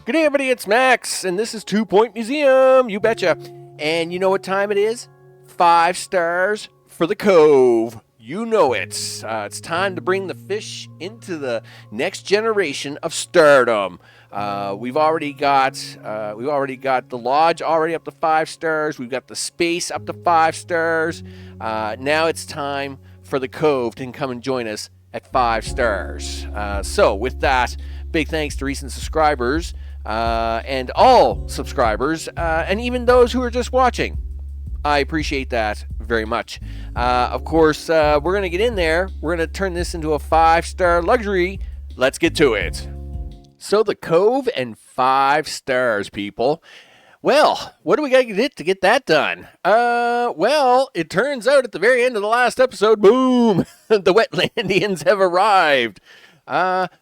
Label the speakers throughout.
Speaker 1: Good day, everybody. It's Max, and this is 2 Point Museum. You betcha. And you know what time it is? 5 stars for the Cove. You know it. It's time to bring the fish into the next generation of stardom. We've already got the lodge already up to 5 stars. We've got the space up to 5 stars. Now it's time for the Cove to come and join us at 5 stars. So with that, big thanks to recent subscribers and all subscribers, and even those who are just watching. I appreciate that very much. Of course, we're going to get in there. We're going to turn this into a 5-star luxury. Let's get to it. So the Cove and 5 stars, people. Well, what do we got to get that done? Well, it turns out at the very end of the last episode, boom, the Wastelandians have arrived.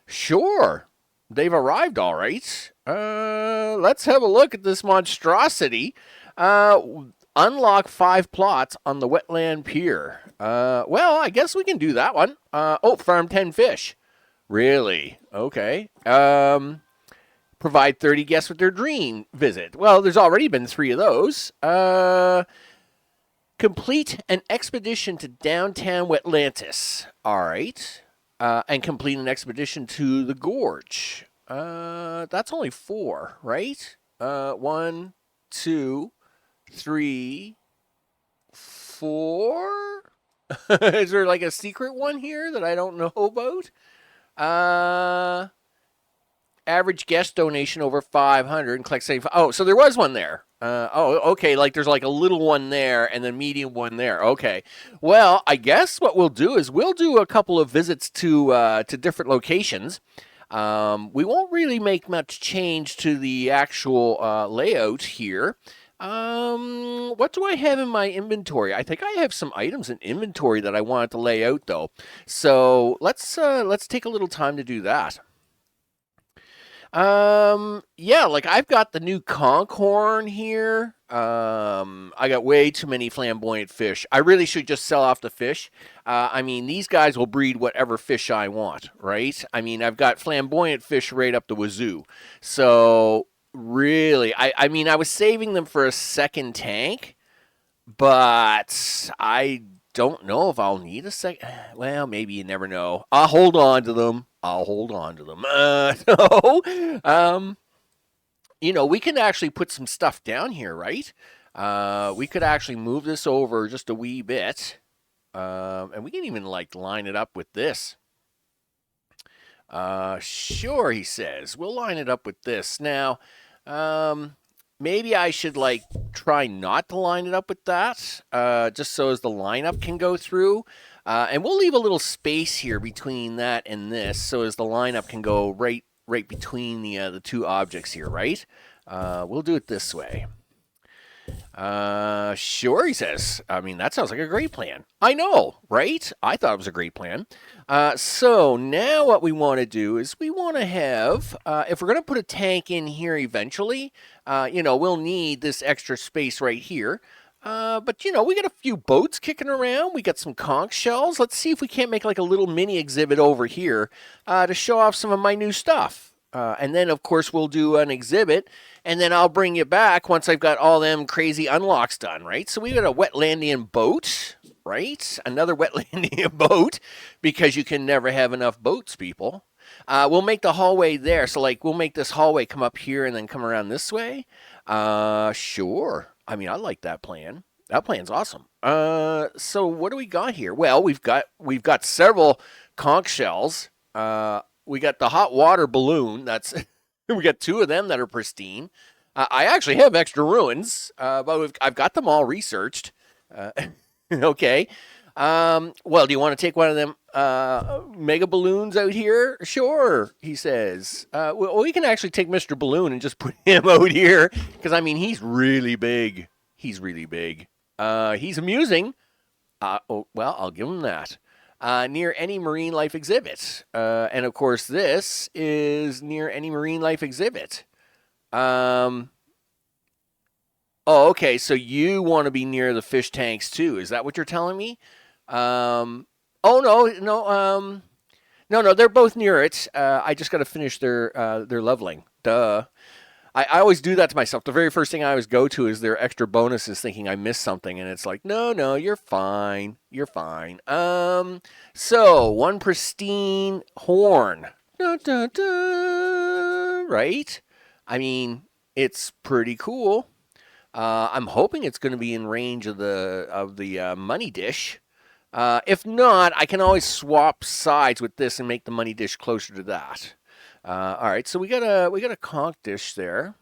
Speaker 1: Sure, they've arrived all right. Let's have a look at this monstrosity. Unlock 5 plots on the wetland pier. Well, I guess we can do that one. Farm 10 fish. Really? Okay. Provide 30 guests with their dream visit. Well, there's already been 3 of those. Complete an expedition to downtown Wetlantis. All right. And complete an expedition to the gorge. That's only 4, right? 1, 2, 3, 4. Is there like a secret one here that I don't know about? Average guest donation over 500 and collect 75. Oh, so there was one there. Okay. Like there's like a little one there and then medium one there. Okay. Well, I guess what we'll do is we'll do a couple of visits to different locations. We won't really make much change to the actual layout here. What do I have in my inventory? I think I have some items in inventory that I wanted to lay out though. So let's take a little time to do that. Yeah, like I've got the new conch horn here. I got way too many flamboyant fish. I really should just sell off the fish. I mean, these guys will breed whatever fish I want, right? I mean, I've got flamboyant fish right up the wazoo. So really, I mean, I was saving them for a second tank, but I don't know if I'll need a second. Well, maybe you never know. I'll hold on to them. You know, we can actually put some stuff down here, right? We could actually move this over just a wee bit. And we can even like line it up with this. Sure, he says. We'll line it up with this. Now, maybe I should like try not to line it up with that, just so as the lineup can go through. And we'll leave a little space here between that and this, so as the lineup can go right between the 2 objects here, right? We'll do it this way. Sure, he says. I mean, that sounds like a great plan. I know, right? I thought it was a great plan. So now what we want to do is we want to have, if we're going to put a tank in here eventually, you know, we'll need this extra space right here. But, you know, we got a few boats kicking around. We got some conch shells. Let's see if we can't make like a little mini exhibit over here to show off some of my new stuff. And then, of course, we'll do an exhibit, and then I'll bring you back once I've got all them crazy unlocks done, right? So we got a Wetlandian boat, right? Another Wetlandian boat, because you can never have enough boats, people. We'll make the hallway there. So, like, we'll make this hallway come up here and then come around this way. Sure. I mean, I like that plan. That plan's awesome. So what do we got here? Well, we've got several conch shells. We got the hot water balloon. That's we got 2 of them that are pristine. I actually have extra ruins, but I've got them all researched. Okay. Well, do you want to take one of them mega balloons out here? Sure, he says. Well, we can actually take Mr. Balloon and just put him out here, because, I mean, he's really big. He's really big. He's amusing. Well, I'll give him that. Near any marine life exhibit. And, of course, this is near any marine life exhibit. Oh, okay, so you want to be near the fish tanks, too. Is that what you're telling me? Oh, no. No, they're both near it. I just got to finish their leveling. Duh. I always do that to myself. The very first thing I always go to is their extra bonuses, thinking I missed something, and it's like, no, you're fine. You're fine. So one pristine horn. Dun, dun, dun, right? I mean, it's pretty cool. I'm hoping it's going to be in range of the money dish. If not, I can always swap sides with this and make the money dish closer to that. All right, so we got a conch dish there.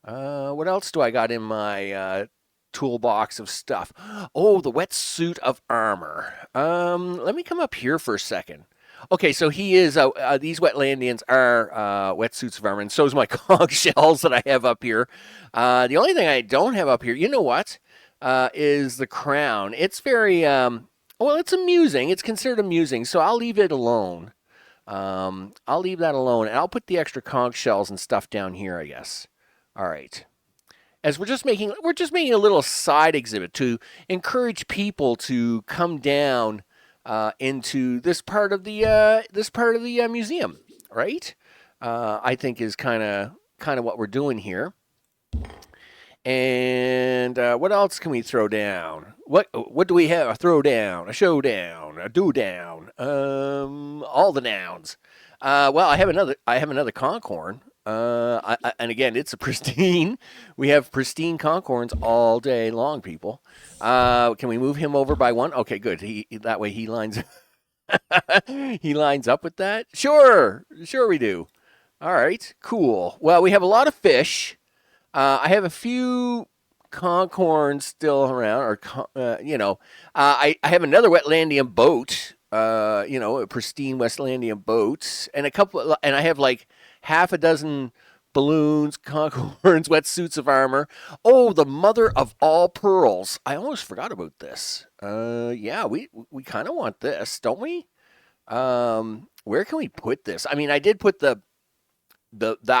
Speaker 1: What else do I got in my toolbox of stuff? Oh, the wetsuit of armor. Let me come up here for a second. Okay, so he is. These Wetlandians are wetsuits of armor, and so is my conch shells that I have up here. The only thing I don't have up here, you know what, is the crown. It's very well. It's amusing. It's considered amusing, so I'll leave it alone. I'll leave that alone, and I'll put the extra conch shells and stuff down here, I guess. All right. As we're just making a little side exhibit to encourage people to come down into this part of the museum, right? I think is kind of what we're doing here. And what else can we throw down? What do we have? A throw down, a showdown, a do down, all the downs. Well, I have another conchorn. And again, it's a pristine. We have pristine conchorns all day long, people. Can we move him over by one? Okay, good. That way he lines he lines up with that. Sure we do. All right, cool. Well, we have a lot of fish. I have a few conchorns still around, or I have another Wetlandian boat. A pristine Westlandian boat, and I have like half a dozen balloons, conchorns, wetsuits of armor. Oh, the mother of all pearls! I almost forgot about this. Yeah, we kind of want this, don't we? Where can we put this? I mean, I did put that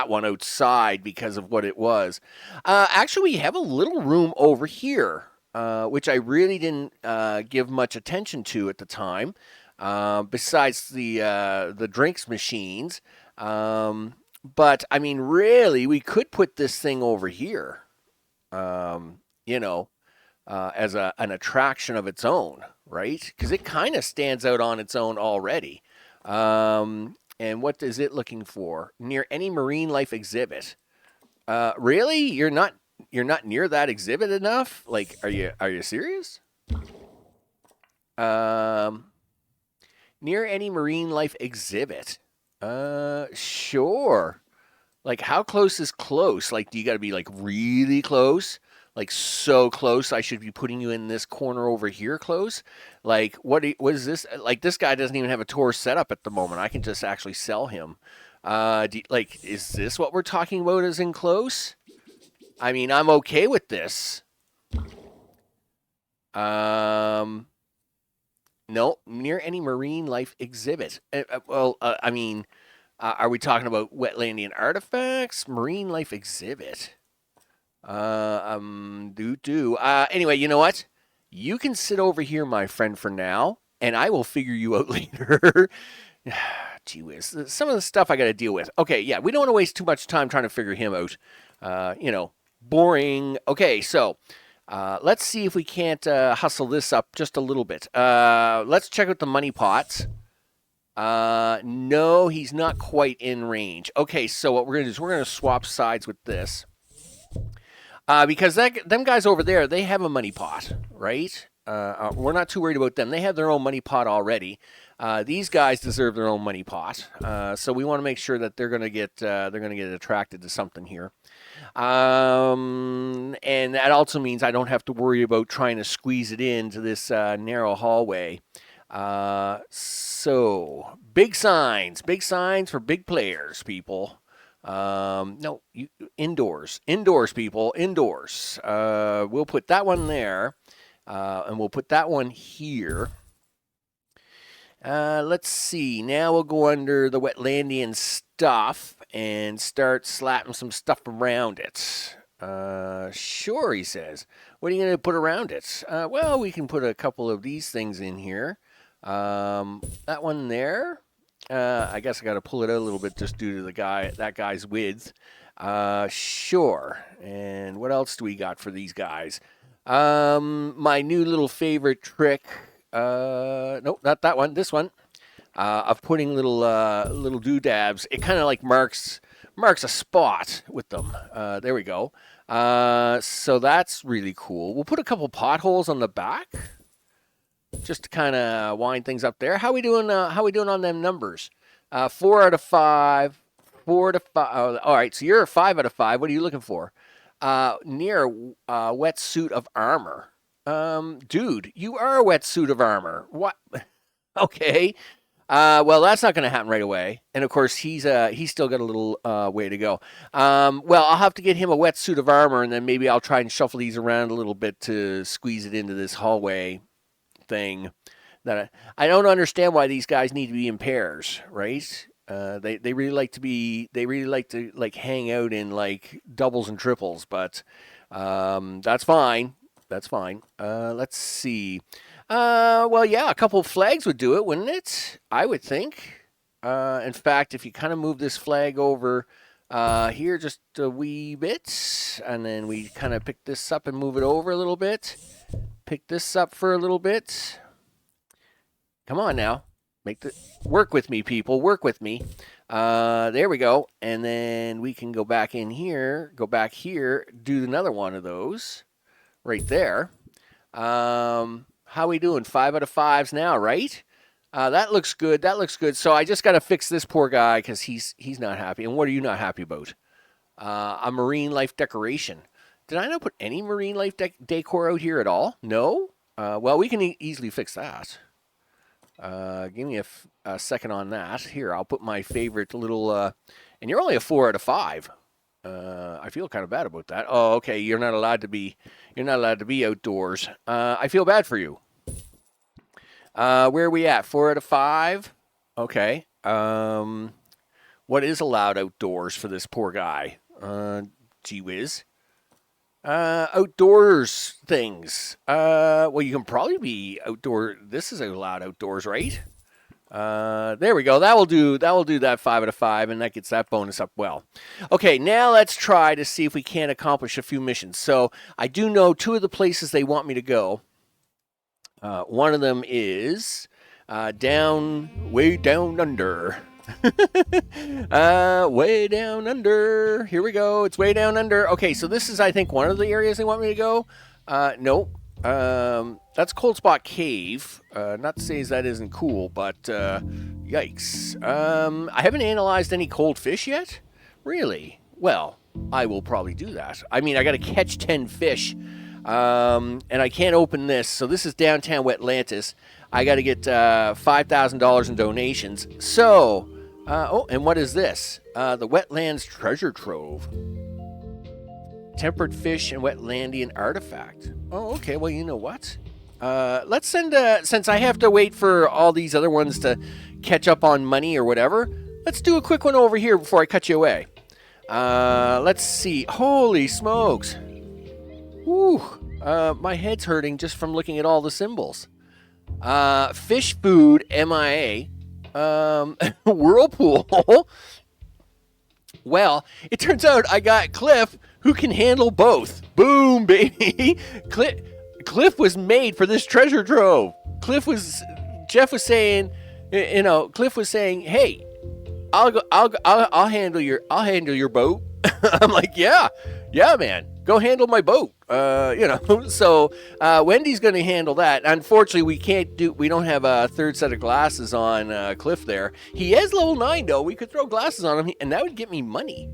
Speaker 1: one outside because of what it was. Actually, we have a little room over here, which I really didn't give much attention to at the time. Besides the drinks machines, but I mean, really, we could put this thing over here. As an attraction of its own, right? Because it kind of stands out on its own already. And what is it looking for? Near any marine life exhibit. Really? You're not near that exhibit enough? Like, are you serious? Near any marine life exhibit. Sure. Like, how close is close? Like, do you got to be like really close? Like, so close I should be putting you in this corner over here close? Like, what is this? Like, this guy doesn't even have a tour set up at the moment. I can just actually sell him. Is this what we're talking about as in close? I mean, I'm okay with this. No, near any marine life exhibit. I mean, are we talking about Wetlandian artifacts? Marine life exhibit. Anyway, you know what? You can sit over here, my friend, for now, and I will figure you out later. Gee whiz, some of the stuff I got to deal with. Okay, yeah, we don't want to waste too much time trying to figure him out. Boring. Okay, so let's see if we can't hustle this up just a little bit. Let's check out the money pots. No, he's not quite in range. Okay, so what we're going to do is we're going to swap sides with this. Because them guys over there, they have a money pot, right? We're not too worried about them. They have their own money pot already. These guys deserve their own money pot, so we want to make sure that they're going to get attracted to something here. And that also means I don't have to worry about trying to squeeze it into this narrow hallway. So big signs for big players, people. No, indoors, people, indoors. We'll put that one there, and we'll put that one here. Let's see. Now we'll go under the Wetlandian stuff and start slapping some stuff around it. Sure, he says. What are you going to put around it? Well, we can put a couple of these things in here. That one there. I guess I got to pull it out a little bit just due to that guy's width. Sure. And what else do we got for these guys? My new little favorite trick. Nope, not that one. This one. Of putting little doodabs. It kind of like marks a spot with them. There we go. So that's really cool. We'll put a couple potholes on the back, just to kind of wind things up there. How we doing? How we doing on them numbers? 4 out of 5. 4 to 5. Oh, all right. So you're a 5 out of 5. What are you looking for? Near a wetsuit of armor. Dude, you are a wetsuit of armor. What? Okay. Well, that's not going to happen right away. And of course, he's still got a little way to go. Well, I'll have to get him a wetsuit of armor, and then maybe I'll try and shuffle these around a little bit to squeeze it into this hallway thing. That I don't understand why these guys need to be in pairs, right? They really like to like hang out in like doubles and triples, but that's fine. That's fine. Let's see. Well, yeah, a couple of flags would do it, wouldn't it? I would think. In fact, if you kind of move this flag over here just a wee bit, and then we kind of pick this up and move it over a little bit. Pick this up for a little bit. Come on now. Work with me, people. Work with me. There we go. And then we can go back in here, go back here, do another one of those right there. How we doing? 5 out of 5s now, right? That looks good. That looks good. So I just got to fix this poor guy because he's not happy. And what are you not happy about? A marine life decoration. Did I not put any marine life decor out here at all? No? Well, we can easily fix that. Give me a second on that. Here, I'll put my favorite little... and you're only a 4 out of 5. I feel kind of bad about that. Oh, okay. You're not allowed to be outdoors. I feel bad for you. Where are we at? 4 out of 5. Okay. What is allowed outdoors for this poor guy? Gee whiz. Outdoors things. Well, you can probably be outdoor. This is allowed outdoors, right? There we go. That will do that 5 out of 5, and that gets that bonus up well. Okay, now let's try to see if we can accomplish a few missions. So I do know 2 of the places they want me to go. One of them is way down under. Way down under. Here we go. It's way down under. Okay, so this is, I think, one of the areas they want me to go. Nope. That's Cold Spot Cave. Not to say that isn't cool, but yikes. I haven't analyzed any cold fish yet. Really? Well, I will probably do that. I mean, I got to catch 10 fish, and I can't open this. So this is downtown Wetlantis. I got to get $5,000 in donations. So, oh, and what is this? The Wetlands Treasure Trove. Tempered fish and Wetlandian artifact. Oh, okay. Well, you know what? Let's send since I have to wait for all these other ones to catch up on money or whatever, let's do a quick one over here before I cut you away. Let's see. Holy smokes. Whew. My head's hurting just from looking at all the symbols. Fish food, MIA. Whirlpool. Well, it turns out I got Cliff, who can handle both. Boom, baby. Cliff was made for this treasure trove. Jeff was saying, Cliff was saying, "Hey, I'll handle your boat." I'm like, yeah, man, go handle my boat. So Wendy's going to handle that. Unfortunately, we don't have a third set of glasses on Cliff there. He is level 9 though. We could throw glasses on him, and that would get me money.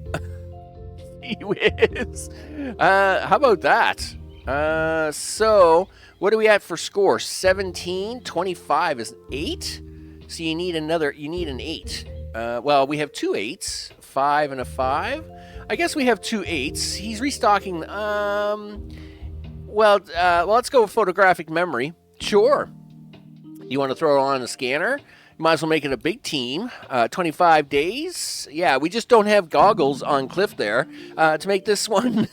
Speaker 1: He whiz. How about that? So what are we at for score? 17. 25 is 8. So you need an 8. Well, we have 2 8s, 5 and a 5. I guess we have 2 8s. He's restocking. Let's go with photographic memory. Sure. You want to throw on a scanner? Might as well make it a big team. 25 days. Yeah, we just don't have goggles on Cliff there to make this one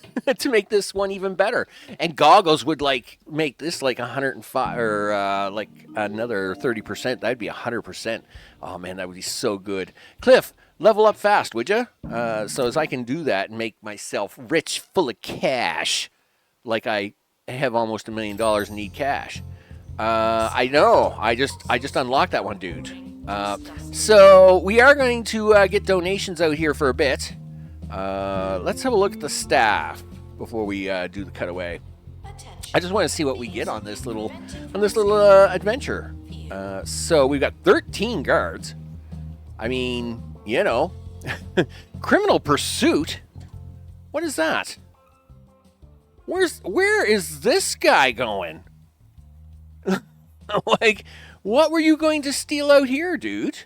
Speaker 1: even better. And goggles would like make this like 105 or like another 30%. That'd be 100%. Oh man, that would be so good. Cliff, level up fast, would you? So as I can do that and make myself rich, full of cash, like I have almost $1 million and need cash. I know. I just unlocked that one, dude. So we are going to get donations out here for a bit. Let's have a look at the staff before we do the cutaway. I just want to see what we get on this little adventure. So we've got 13 guards. I mean, you know, criminal pursuit. What is that? Where is this guy going? Like, what were you going to steal out here, dude?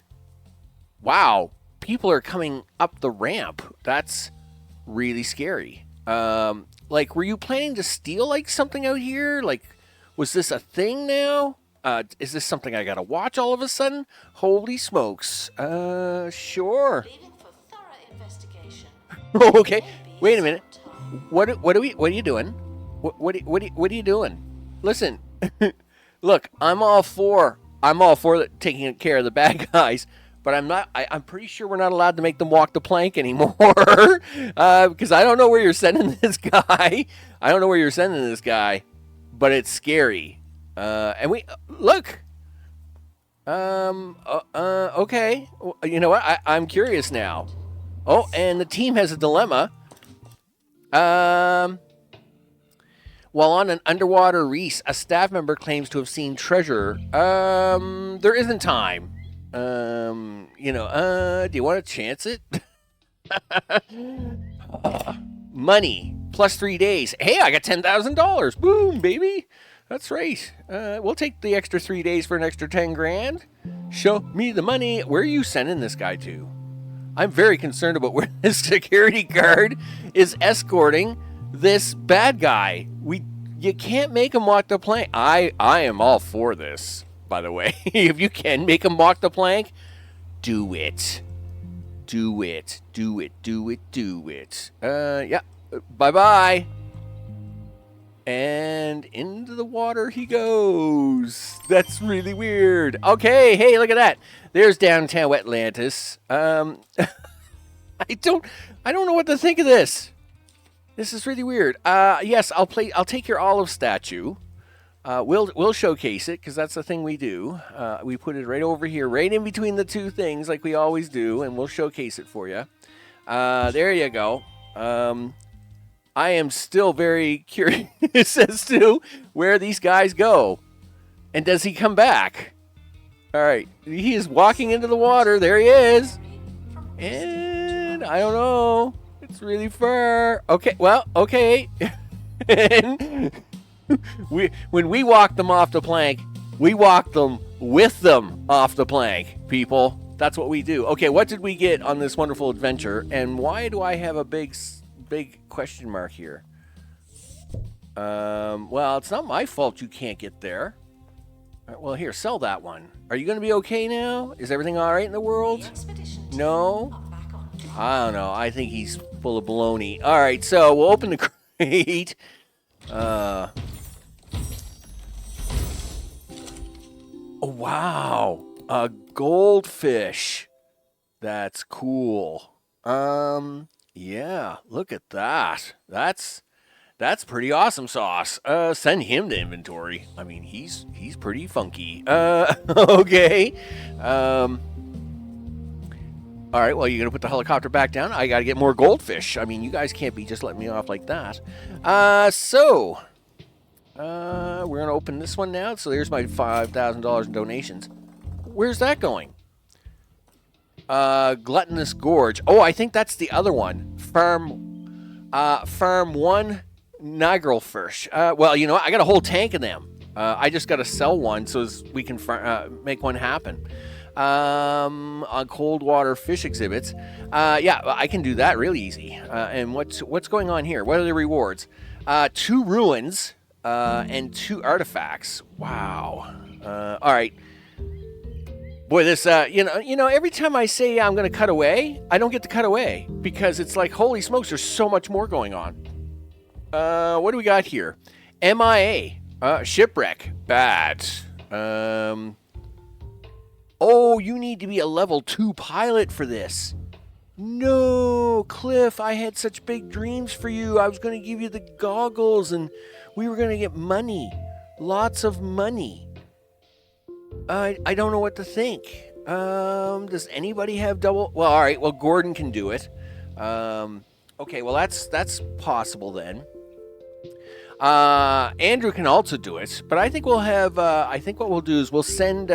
Speaker 1: Wow, people are coming up the ramp. That's really scary. Like, were you planning to steal, like, something out here? Like, was this a thing now? Is this something I gotta watch all of a sudden? Holy smokes. Sure. Okay, wait a minute. What are you doing? What are you doing? Listen. Look, I'm all for taking care of the bad guys, but I'm pretty sure we're not allowed to make them walk the plank anymore, because I don't know where you're sending this guy. But it's scary. And we look. Okay. You know what? I'm curious now. Oh, and the team has a dilemma. While on an underwater reef, a staff member claims to have seen treasure. There isn't time. Do you want to chance it? Money, plus 3 days. Hey, I got $10,000. Boom, baby. That's right. We'll take the extra 3 days for an extra 10 grand. Show me the money. Where are you sending this guy to? I'm very concerned about where this security guard is escorting this bad guy. You can't make him walk the plank. I am all for this, by the way. If you can make him walk the plank, do it. Yeah. Bye-bye. And into the water he goes. That's really weird. Okay, hey, look at that. There's downtown Atlantis. I don't know what to think of this. This is really weird. Yes, I'll take your olive statue. We'll showcase it because that's the thing we do. We put it right over here, right in between the two things, like we always do, and we'll showcase it for you. There you go. I am still very curious as to where these guys go, and does he come back? All right, he is walking into the water. There he is, and I don't know. It's really far. Okay, well, okay. And when we walk them off the plank, we walk them with them off the plank, people. That's what we do. Okay, what did we get on this wonderful adventure? And why do I have a big question mark here? Well, it's not my fault you can't get there. All right, well, here, sell that one. Are you going to be okay now? Is everything all right in the world? No? I don't know. I think he's full of baloney. All right, so we'll open the crate. Oh, wow. A goldfish. That's cool. Yeah, look at that. That's pretty awesome sauce. Send him to inventory. I mean, he's pretty funky. Okay. All right, well, you're going to put the helicopter back down? I got to get more goldfish. I mean, you guys can't be just letting me off like that. So we're going to open this one now. So there's my $5,000 in donations. Where's that going? Gluttonous Gorge. Oh, I think that's the other one. Farm 1 Nagelfish. Well, you know what? I got a whole tank of them. I just got to sell one so we can make one happen. On cold water fish exhibits. Yeah, I can do that really easy. And what's going on here? What are the rewards? 2 ruins and 2 artifacts. Wow. All right. Boy, this, every time I say I'm going to cut away, I don't get to cut away because it's like, holy smokes, there's so much more going on. What do we got here? MIA, shipwreck, bad. Oh, you need to be a level 2 pilot for this. No, Cliff, I had such big dreams for you. I was going to give you the goggles and we were going to get money. Lots of money. I don't know what to think. Does anybody have double? Well, all right. Well, Gordon can do it. Okay. Well, that's possible then. Andrew can also do it, but I think we'll have. I think what we'll do is we'll send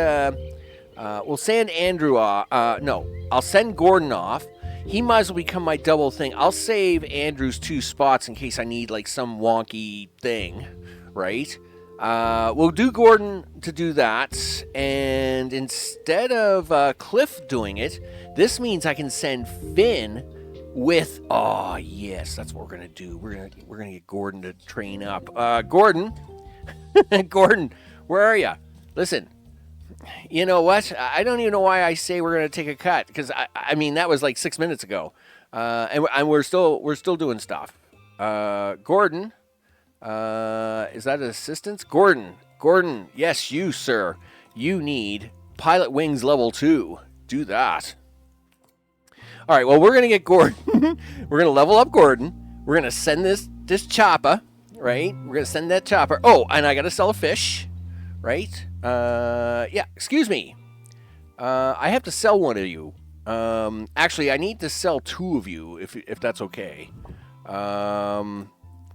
Speaker 1: Andrew off. No, I'll send Gordon off. He might as well become my double thing. I'll save Andrew's 2 spots in case I need like some wonky thing, right? We'll do Gordon to do that, and instead of Cliff doing it, this means I can send Finn with. Oh yes, that's what we're gonna do. We're gonna get Gordon to train up. Gordon, Gordon, where are you? Listen, you know what? I don't even know why I say we're gonna take a cut because I mean that was like 6 minutes ago, and we're still doing stuff. Gordon. Is that assistance? Gordon, yes, you, sir. You need pilot wings level 2. Do that. All right, well, we're going to get Gordon. We're going to level up Gordon. We're going to send this chopper, right? We're going to send that chopper. Oh, and I got to sell a fish, right? Yeah, excuse me. I have to sell one of you. Actually, I need to sell 2 of you, if that's okay.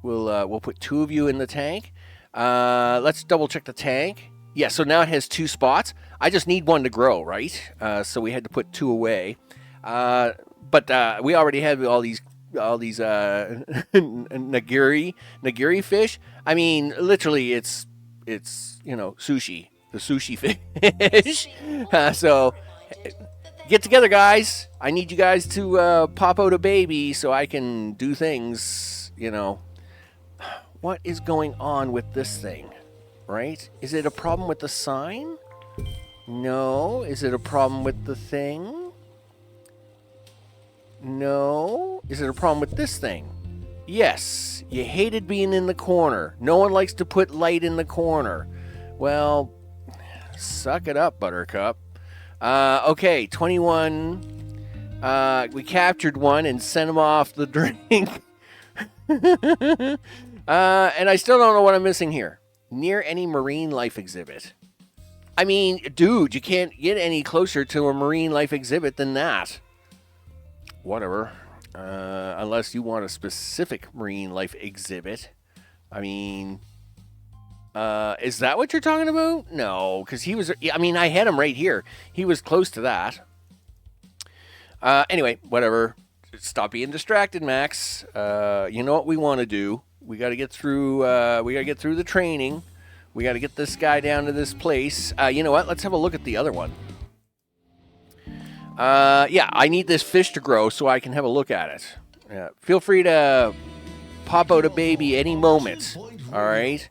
Speaker 1: We'll put 2 of you in the tank. Let's double check the tank. Yeah, so now it has 2 spots. I just need 1 to grow, right? So we had to put 2 away. But we already have all these nigiri fish. I mean, literally, it's sushi, the sushi fish. So get together, guys. I need you guys to pop out a baby so I can do things. What is going on with this thing, right? Is it a problem with the sign? No. Is it a problem with the thing? No. Is it a problem with this thing? Yes. You hated being in the corner. No one likes to put light in the corner. Well, suck it up, Buttercup. Okay, 21. We captured one and sent him off the drink. And I still don't know what I'm missing here. Near any marine life exhibit. I mean, dude, you can't get any closer to a marine life exhibit than that. Whatever. Unless you want a specific marine life exhibit. I mean, is that what you're talking about? No, because he was, I mean, I had him right here. He was close to that. Anyway, whatever. Stop being distracted, Max. You know what we want to do. We got to get through. We got to get through the training. We got to get this guy down to this place. You know what? Let's have a look at the other one. Yeah, I need this fish to grow so I can have a look at it. Yeah, feel free to pop out a baby any moment. All right.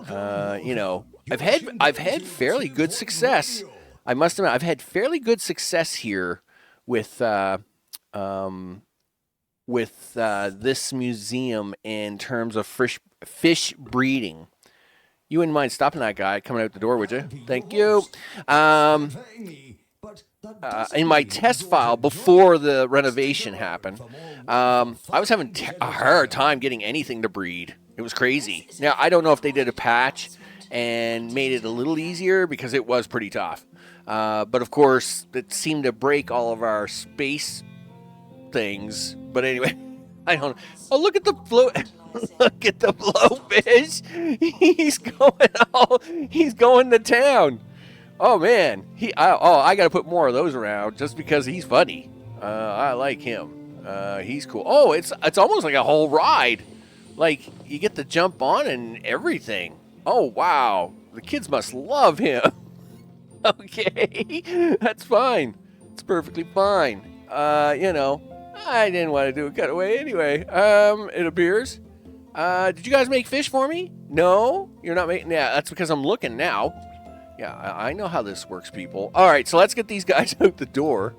Speaker 1: I've had fairly good success. I must admit, I've had fairly good success here with this museum in terms of fish breeding. You wouldn't mind stopping that guy coming out the door, would you? Thank you. In my test file before the renovation happened, I was having a hard time getting anything to breed. It was crazy. Now, I don't know if they did a patch and made it a little easier because it was pretty tough. But of course, it seemed to break all of our space things. But anyway, I don't know. Oh, look at the look at the blowfish. He's going to town. Oh man, I got to put more of those around just because he's funny. I like him. He's cool. Oh, it's almost like a whole ride. Like you get to jump on and everything. Oh wow, the kids must love him. Okay, that's fine. It's perfectly fine. I didn't want to do a cutaway anyway. It appears. Did you guys make fish for me? No, you're not making. Yeah, that's because I'm looking now. Yeah, I know how this works, people. All right, so let's get these guys out the door.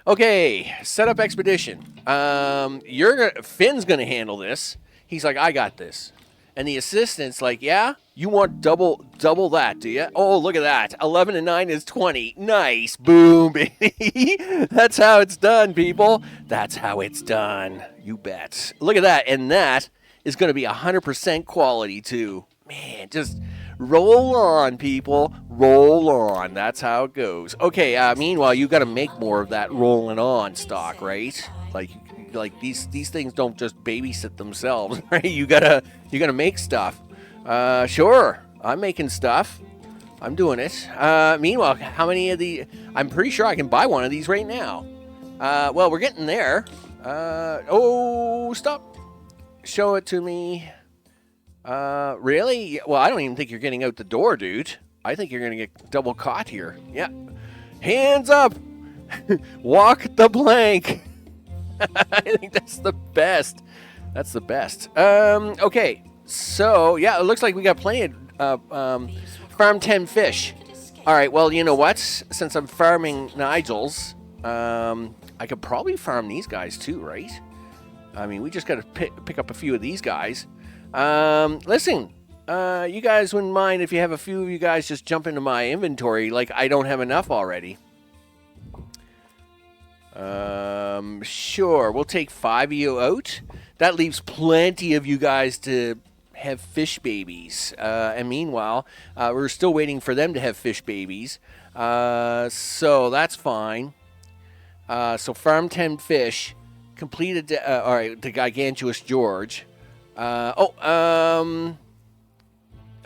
Speaker 1: Okay, set up expedition. Finn's gonna handle this. He's like, I got this. And the assistant's like, yeah, you want double that, do you? Oh, look at that. 11 and 9 is 20. Nice, boom, baby. That's how it's done, people. That's how it's done. You bet. Look at that, and that is gonna be 100% quality too. Man, just roll on, people. Roll on. That's how it goes. Okay, meanwhile, you got to make more of that rolling on stock, right? Like these things don't just babysit themselves, right? You gotta make stuff. Sure, I'm making stuff. I'm doing it. Meanwhile, how many of the... I'm pretty sure I can buy one of these right now. Well, we're getting there. Oh, stop. Show it to me. Really? Well, I don't even think you're getting out the door, dude. I think you're going to get double caught here. Yeah. Hands up. Walk the plank. I think that's the best. That's the best. Okay. So, yeah, it looks like we got plenty of farm 10 fish. All right, well, you know what? Since I'm farming Nigels, I could probably farm these guys too, right? I mean, we just got to pick up a few of these guys. Listen, you guys wouldn't mind if you have a few of you guys just jump into my inventory, like I don't have enough already. Sure, we'll take 5 of you out. That leaves plenty of you guys to have fish babies. And meanwhile, we're still waiting for them to have fish babies. So that's fine. So farm 10 fish, completed, all right, the Gigantuous George.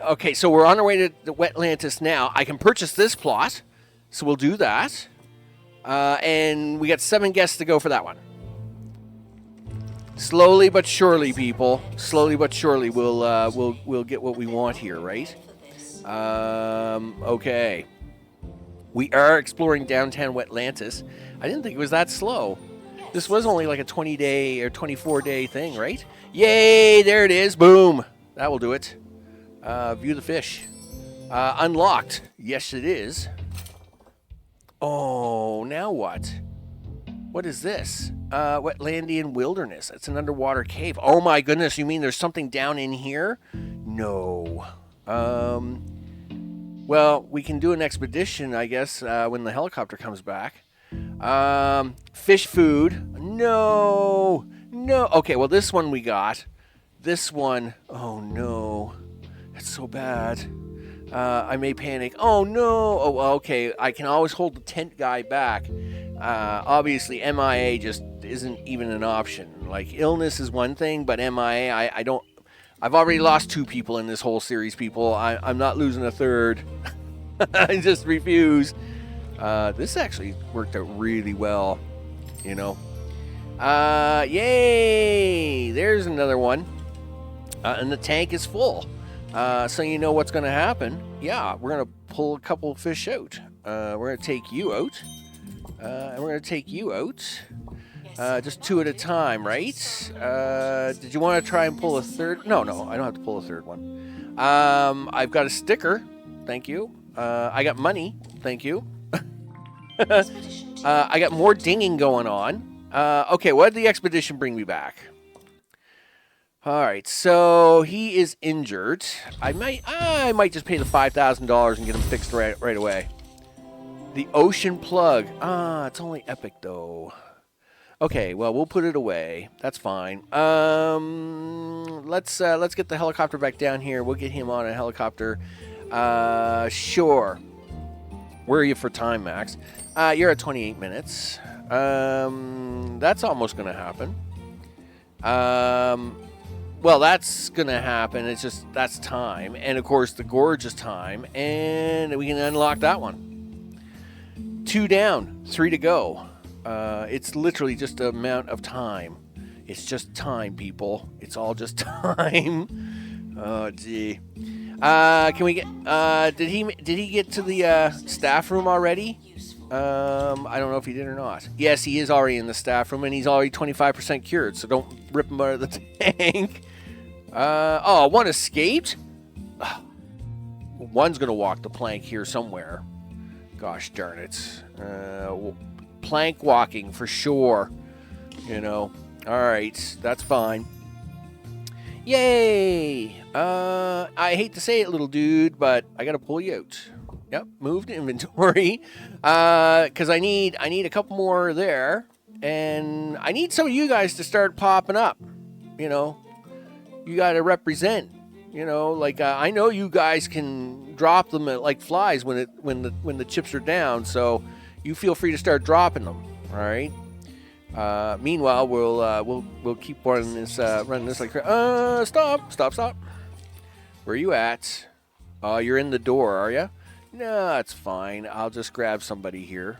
Speaker 1: Okay, so we're on our way to the Wetlantis now. I can purchase this plot, so we'll do that. And we got 7 guests to go for that one. Slowly but surely, people. Slowly but surely, we'll get what we want here, right? Okay. We are exploring downtown Wetlantis. I didn't think it was that slow. This was only like a 20-day or 24-day thing, right? Yay! There it is. Boom. That will do it. View the fish. Unlocked. Yes, it is. Oh, now what? What is this? Wetlandian Wilderness. It's an underwater cave. Oh my goodness, you mean there's something down in here? No. Well, we can do an expedition, I guess, when the helicopter comes back. Fish food. No. No. Okay, well, this one we got. This one. Oh, no. That's so bad. I may panic. Oh, no. Oh, okay. I can always hold the tent guy back. Obviously, MIA just isn't even an option. Like, illness is one thing, but MIA, I don't... I've already lost 2 people in this whole series, people. I'm not losing a third. I just refuse. This actually worked out really well, you know. Yay! There's another one. And the tank is full. So you know what's going to happen. Yeah, we're going to pull a couple of fish out. We're going to take you out. And we're going to take you out. Just 2 at a time, right? Did you want to try and pull a third? No, I don't have to pull a third one. I've got a sticker. Thank you. I got money. Thank you. I got more dinging going on. Okay, what did the expedition bring me back? All right, so he is injured. I might just pay the $5,000 and get him fixed right away. The ocean plug. It's only epic though. Okay, well, we'll put it away. That's fine. Let's get the helicopter back down here. We'll get him on a helicopter. Sure. Where are you for time, Max? You're at 28 minutes. That's almost going to happen. Well, that's going to happen. It's just, that's time. And, of course, the gorge is time. And we can unlock that one. 2 down, 3 to go. It's literally just an amount of time. It's just time, people. It's all just time. Oh, gee. Can we get... did he get to the staff room already? I don't know if he did or not. Yes, he is already in the staff room, and he's already 25% cured, so don't rip him out of the tank. Oh, one escaped? one's going to walk the plank here somewhere. Gosh darn it. Plank walking for sure. You know. Alright, that's fine. Yay! I hate to say it, little dude, but I gotta pull you out. Yep, move to inventory. Because I need a couple more there. And I need some of you guys to start popping up. You know, you gotta represent. You know, like I know you guys can drop them like flies when the chips are down. So you feel free to start dropping them. All right. Meanwhile, we'll keep running this like stop. Where are you at? Oh, you're in the door, are you? No, that's fine. I'll just grab somebody here.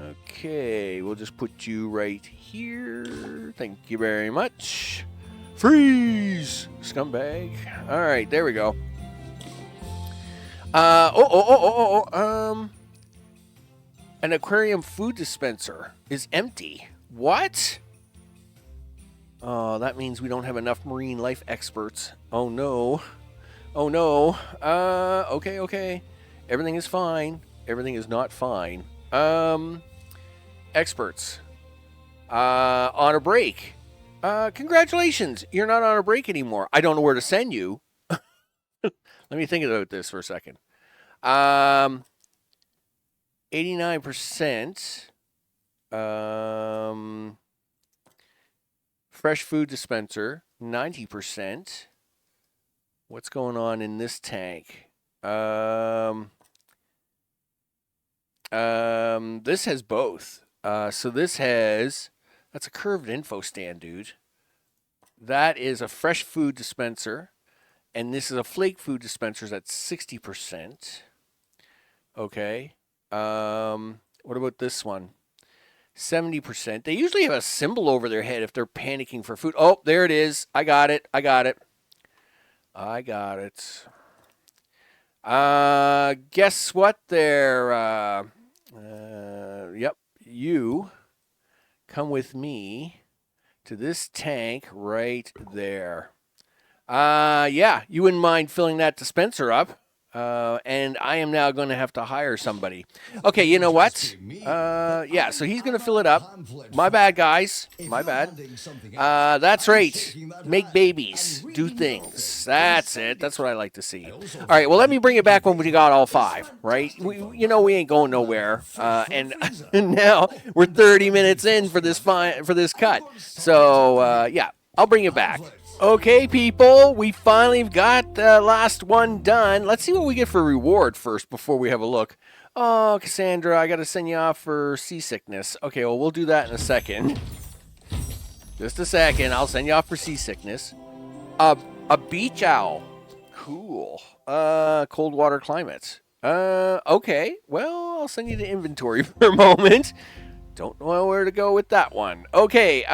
Speaker 1: Okay, we'll just put you right here. Thank you very much. Freeze, scumbag. All right, there we go. An aquarium food dispenser is empty. What? Oh, that means we don't have enough marine life experts. Oh no. Oh no. Okay. Everything is fine. Everything is not fine. Experts. On a break. Congratulations. You're not on a break anymore. I don't know where to send you. Let me think about this for a second. 89%. Fresh food dispenser, 90%. What's going on in this tank? This has both. So this has, that's a curved info stand, dude. That is a fresh food dispenser. And this is a flake food dispenser that's 60%. Okay. What about this one? 70%. They usually have a symbol over their head if they're panicking for food. Oh, there it is. I got it. Guess what there? Yep. You come with me to this tank right there. Yeah, you wouldn't mind filling that dispenser up. And I am now going to have to hire somebody. Okay, you know what? Yeah, so he's going to fill it up. My bad, guys. My bad. That's right. Make babies. Do things. That's it. That's what I like to see. All right, well, let me bring it back when we got all 5, right? We ain't going nowhere. And now we're 30 minutes in for this cut. So, yeah, I'll bring it back. Okay, people, we finally got the last one done. Let's see what we get for reward first before we have a look. Oh, Cassandra, I got to send you off for seasickness. Okay, well, we'll do that in a second. Just a second. I'll send you off for seasickness. A beach owl. Cool. Cold water climate. Okay. Well, I'll send you to inventory for a moment. Don't know where to go with that one. Okay,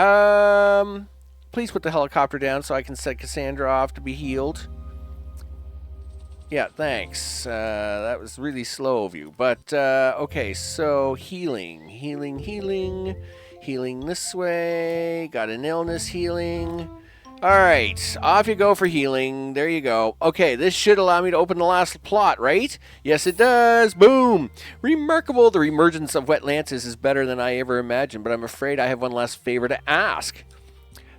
Speaker 1: please put the helicopter down so I can set Cassandra off to be healed. Yeah, thanks. That was really slow of you. But, okay, so healing. Healing this way. Got an illness healing. Alright, off you go for healing. There you go. Okay, this should allow me to open the last plot, right? Yes, it does. Boom! Remarkable. The reemergence of Wetlantis is better than I ever imagined, but I'm afraid I have one last favor to ask.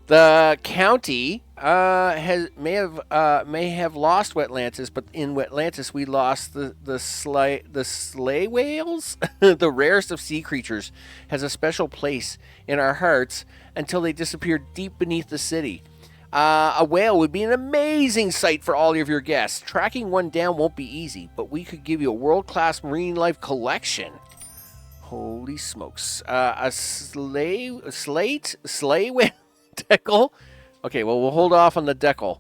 Speaker 1: The county may have lost Wetlantis, but in Wetlantis we lost the sleigh whales. The rarest of sea creatures has a special place in our hearts until they disappear deep beneath the city. A whale would be an amazing sight for all of your guests. Tracking one down won't be easy, but we could give you a world-class marine life collection. Holy smokes! A sleigh whale. Decal? Okay, well, we'll hold off on the decal.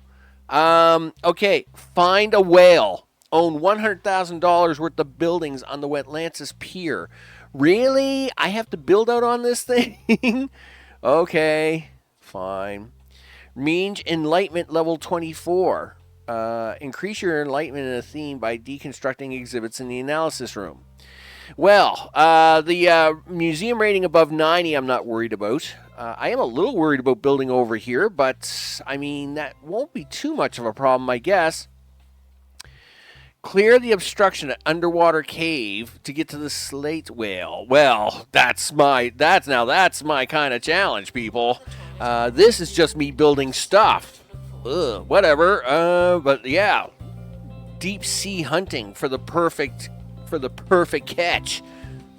Speaker 1: Okay, find a whale. Own $100,000 worth of buildings on the Wetlantis Pier. Really? I have to build out on this thing? Okay, fine. Range enlightenment level 24. Increase your enlightenment in a theme by deconstructing exhibits in the analysis room. Well, the museum rating above 90 I'm not worried about. I am a little worried about building over here, but I mean, that won't be too much of a problem, I guess. Clear the obstruction at underwater cave to get to the slate whale. Well, that's my kind of challenge, people. This is just me building stuff. Whatever. But yeah, deep sea hunting for the perfect catch.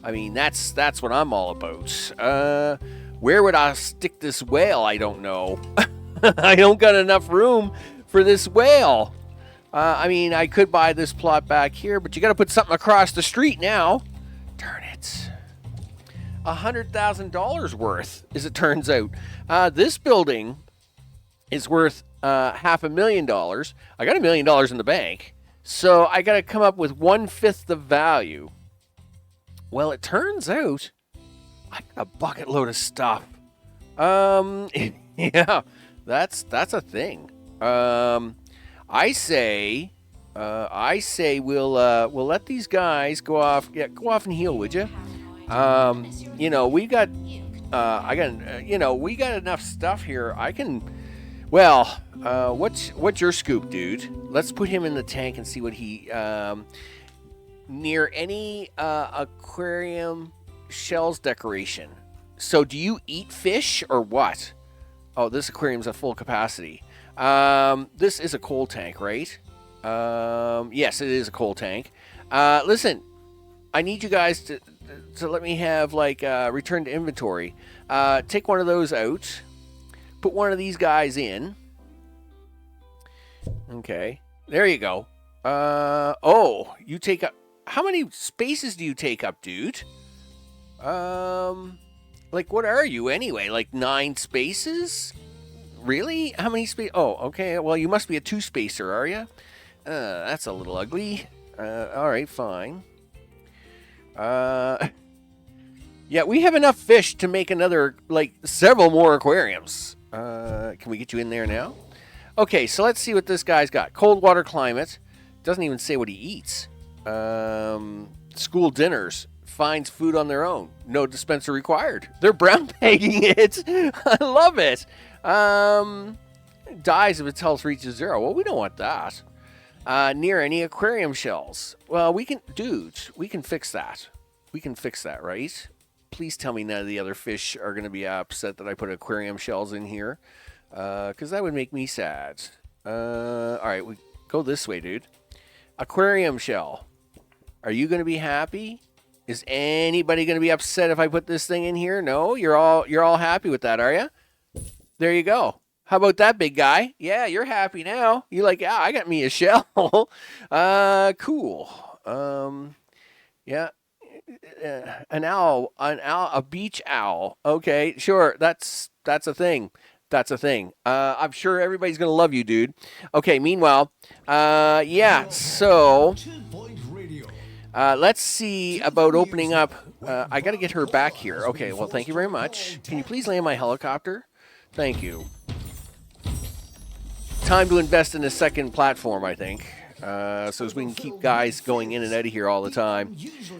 Speaker 1: I mean, that's what I'm all about. Where would I stick this whale? I don't know. I don't got enough room for this whale. I mean, I could buy this plot back here, but you got to put something across the street now. Darn it. $100,000 worth, as it turns out. This building is worth $500,000. I got $1 million in the bank, so I got to come up with 1/5 the value. Well, it turns out I got a bucket load of stuff. Yeah, that's a thing. I say we'll let these guys go off. Yeah, go off and heal, would you? You know, we got we got enough stuff here. I can. Well, what's your scoop, dude? Let's put him in the tank and see what he near any aquarium shells decoration. So, do you eat fish or what? Oh, this aquarium's at full capacity. This is a coal tank, right? Yes, it is a coal tank. Listen, I need you guys to let me have, like, return to inventory. Take one of those out. Put one of these guys in. Okay. There you go. Oh, you take up... How many spaces do you take up, dude? Like, what are you anyway? Like 9 spaces? Really? How many spaces? Oh, okay. Well, you must be a 2-spacer, are you? That's a little ugly. All right, fine. Yeah, we have enough fish to make another, like, several more aquariums. Can we get you in there now? Okay, so let's see what this guy's got. Cold water climate. Doesn't even say what he eats. School dinners. Finds food on their own. No dispenser required. They're brown bagging it. I love it. Dies if its health reaches 0. Well, we don't want that. Near any aquarium shells. Well, we can fix that. We can fix that, right? Please tell me none of the other fish are going to be upset that I put aquarium shells in here. Because that would make me sad. All right, we go this way, dude. Aquarium shell. Are you going to be happy? Is anybody going to be upset if I put this thing in here? No? You're all happy with that, are you? There you go. How about that, big guy? Yeah, you're happy now. You're like, yeah, I got me a shell. Cool. Yeah. An owl, a beach owl. Okay, sure. That's a thing. That's a thing. I'm sure everybody's going to love you, dude. Okay, meanwhile, yeah, so let's see about opening up. I got to get her back here. Okay, well, thank you very much. Can you please land my helicopter? Thank you. Time to invest in a second platform, I think. So as we can keep guys going in and out of here all the time.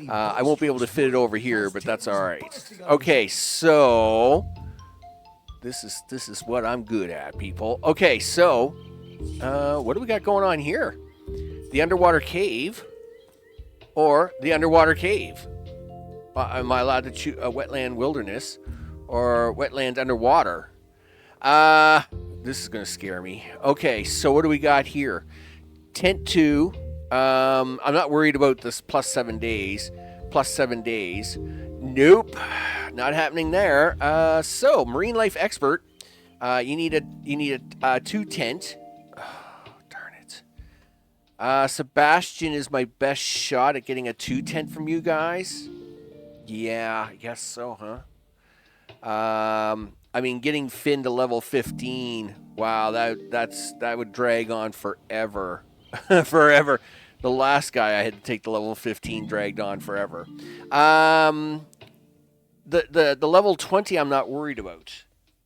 Speaker 1: I won't be able to fit it over here, but that's all right. Okay, so this is what I'm good at, people. Okay, so what do we got going on here? The underwater cave or the underwater cave? Am I allowed to choose a wetland wilderness or wetland underwater? This is going to scare me. Okay, so what do we got here? Tent 2. I'm not worried about this plus 7 days. Plus 7 days. Nope. Not happening there. So, marine life expert. You need a 2 tent. Oh, darn it. Sebastian is my best shot at getting a 2 tent from you guys. Yeah, I guess so, huh? I mean, getting Finn to level 15. Wow, that would drag on forever. Forever. The last guy I had to take the level 15 dragged on forever. The level 20 I'm not worried about.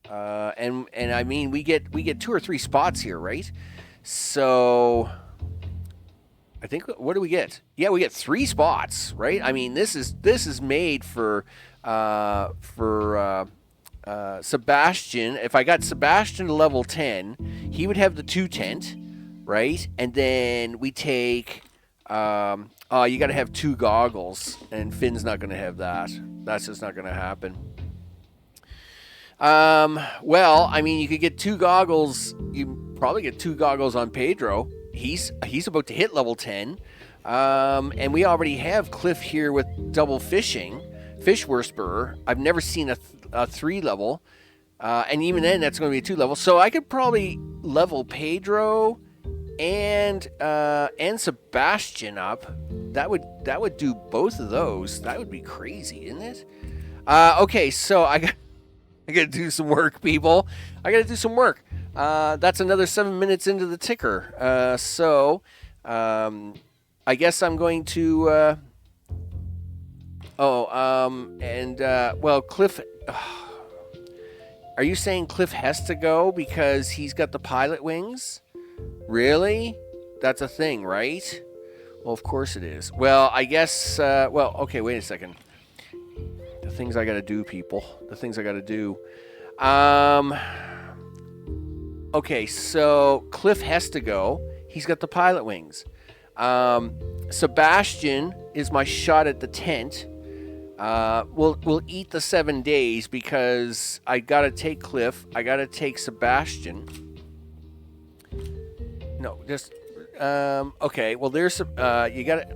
Speaker 1: And I mean we get 2 or 3 spots here, right? So I think, what do we get? Yeah, we get 3 spots, right? I mean, this is made for Sebastian, if I got Sebastian to level 10, he would have the 2 tent, right? And then we take, oh, you got to have 2 goggles, and Finn's not going to have that. That's just not going to happen. Well, I mean, you could get 2 goggles. You probably get 2 goggles on Pedro. He's about to hit level 10. And we already have Cliff here with double fishing. Fish Whisperer. I've never seen a 3 level. And even then, that's going to be a 2 level. So I could probably level Pedro and Sebastian up. That would do both of those. That would be crazy, isn't it? Okay, so I got to do some work, people. I got to do some work. That's another 7 minutes into the ticker. I guess I'm going to. Well, Cliff. Are you saying Cliff has to go because he's got the pilot wings? Really? That's a thing, right? Well, of course it is. Well, I guess. Okay. Wait a second. The things I got to do, people. The things I got to do. Okay, so Cliff has to go. He's got the pilot wings. Sebastian is my shot at the tent. We'll eat the 7 days because I gotta take Cliff. I gotta take Sebastian. No, just okay. Well, there's you gotta.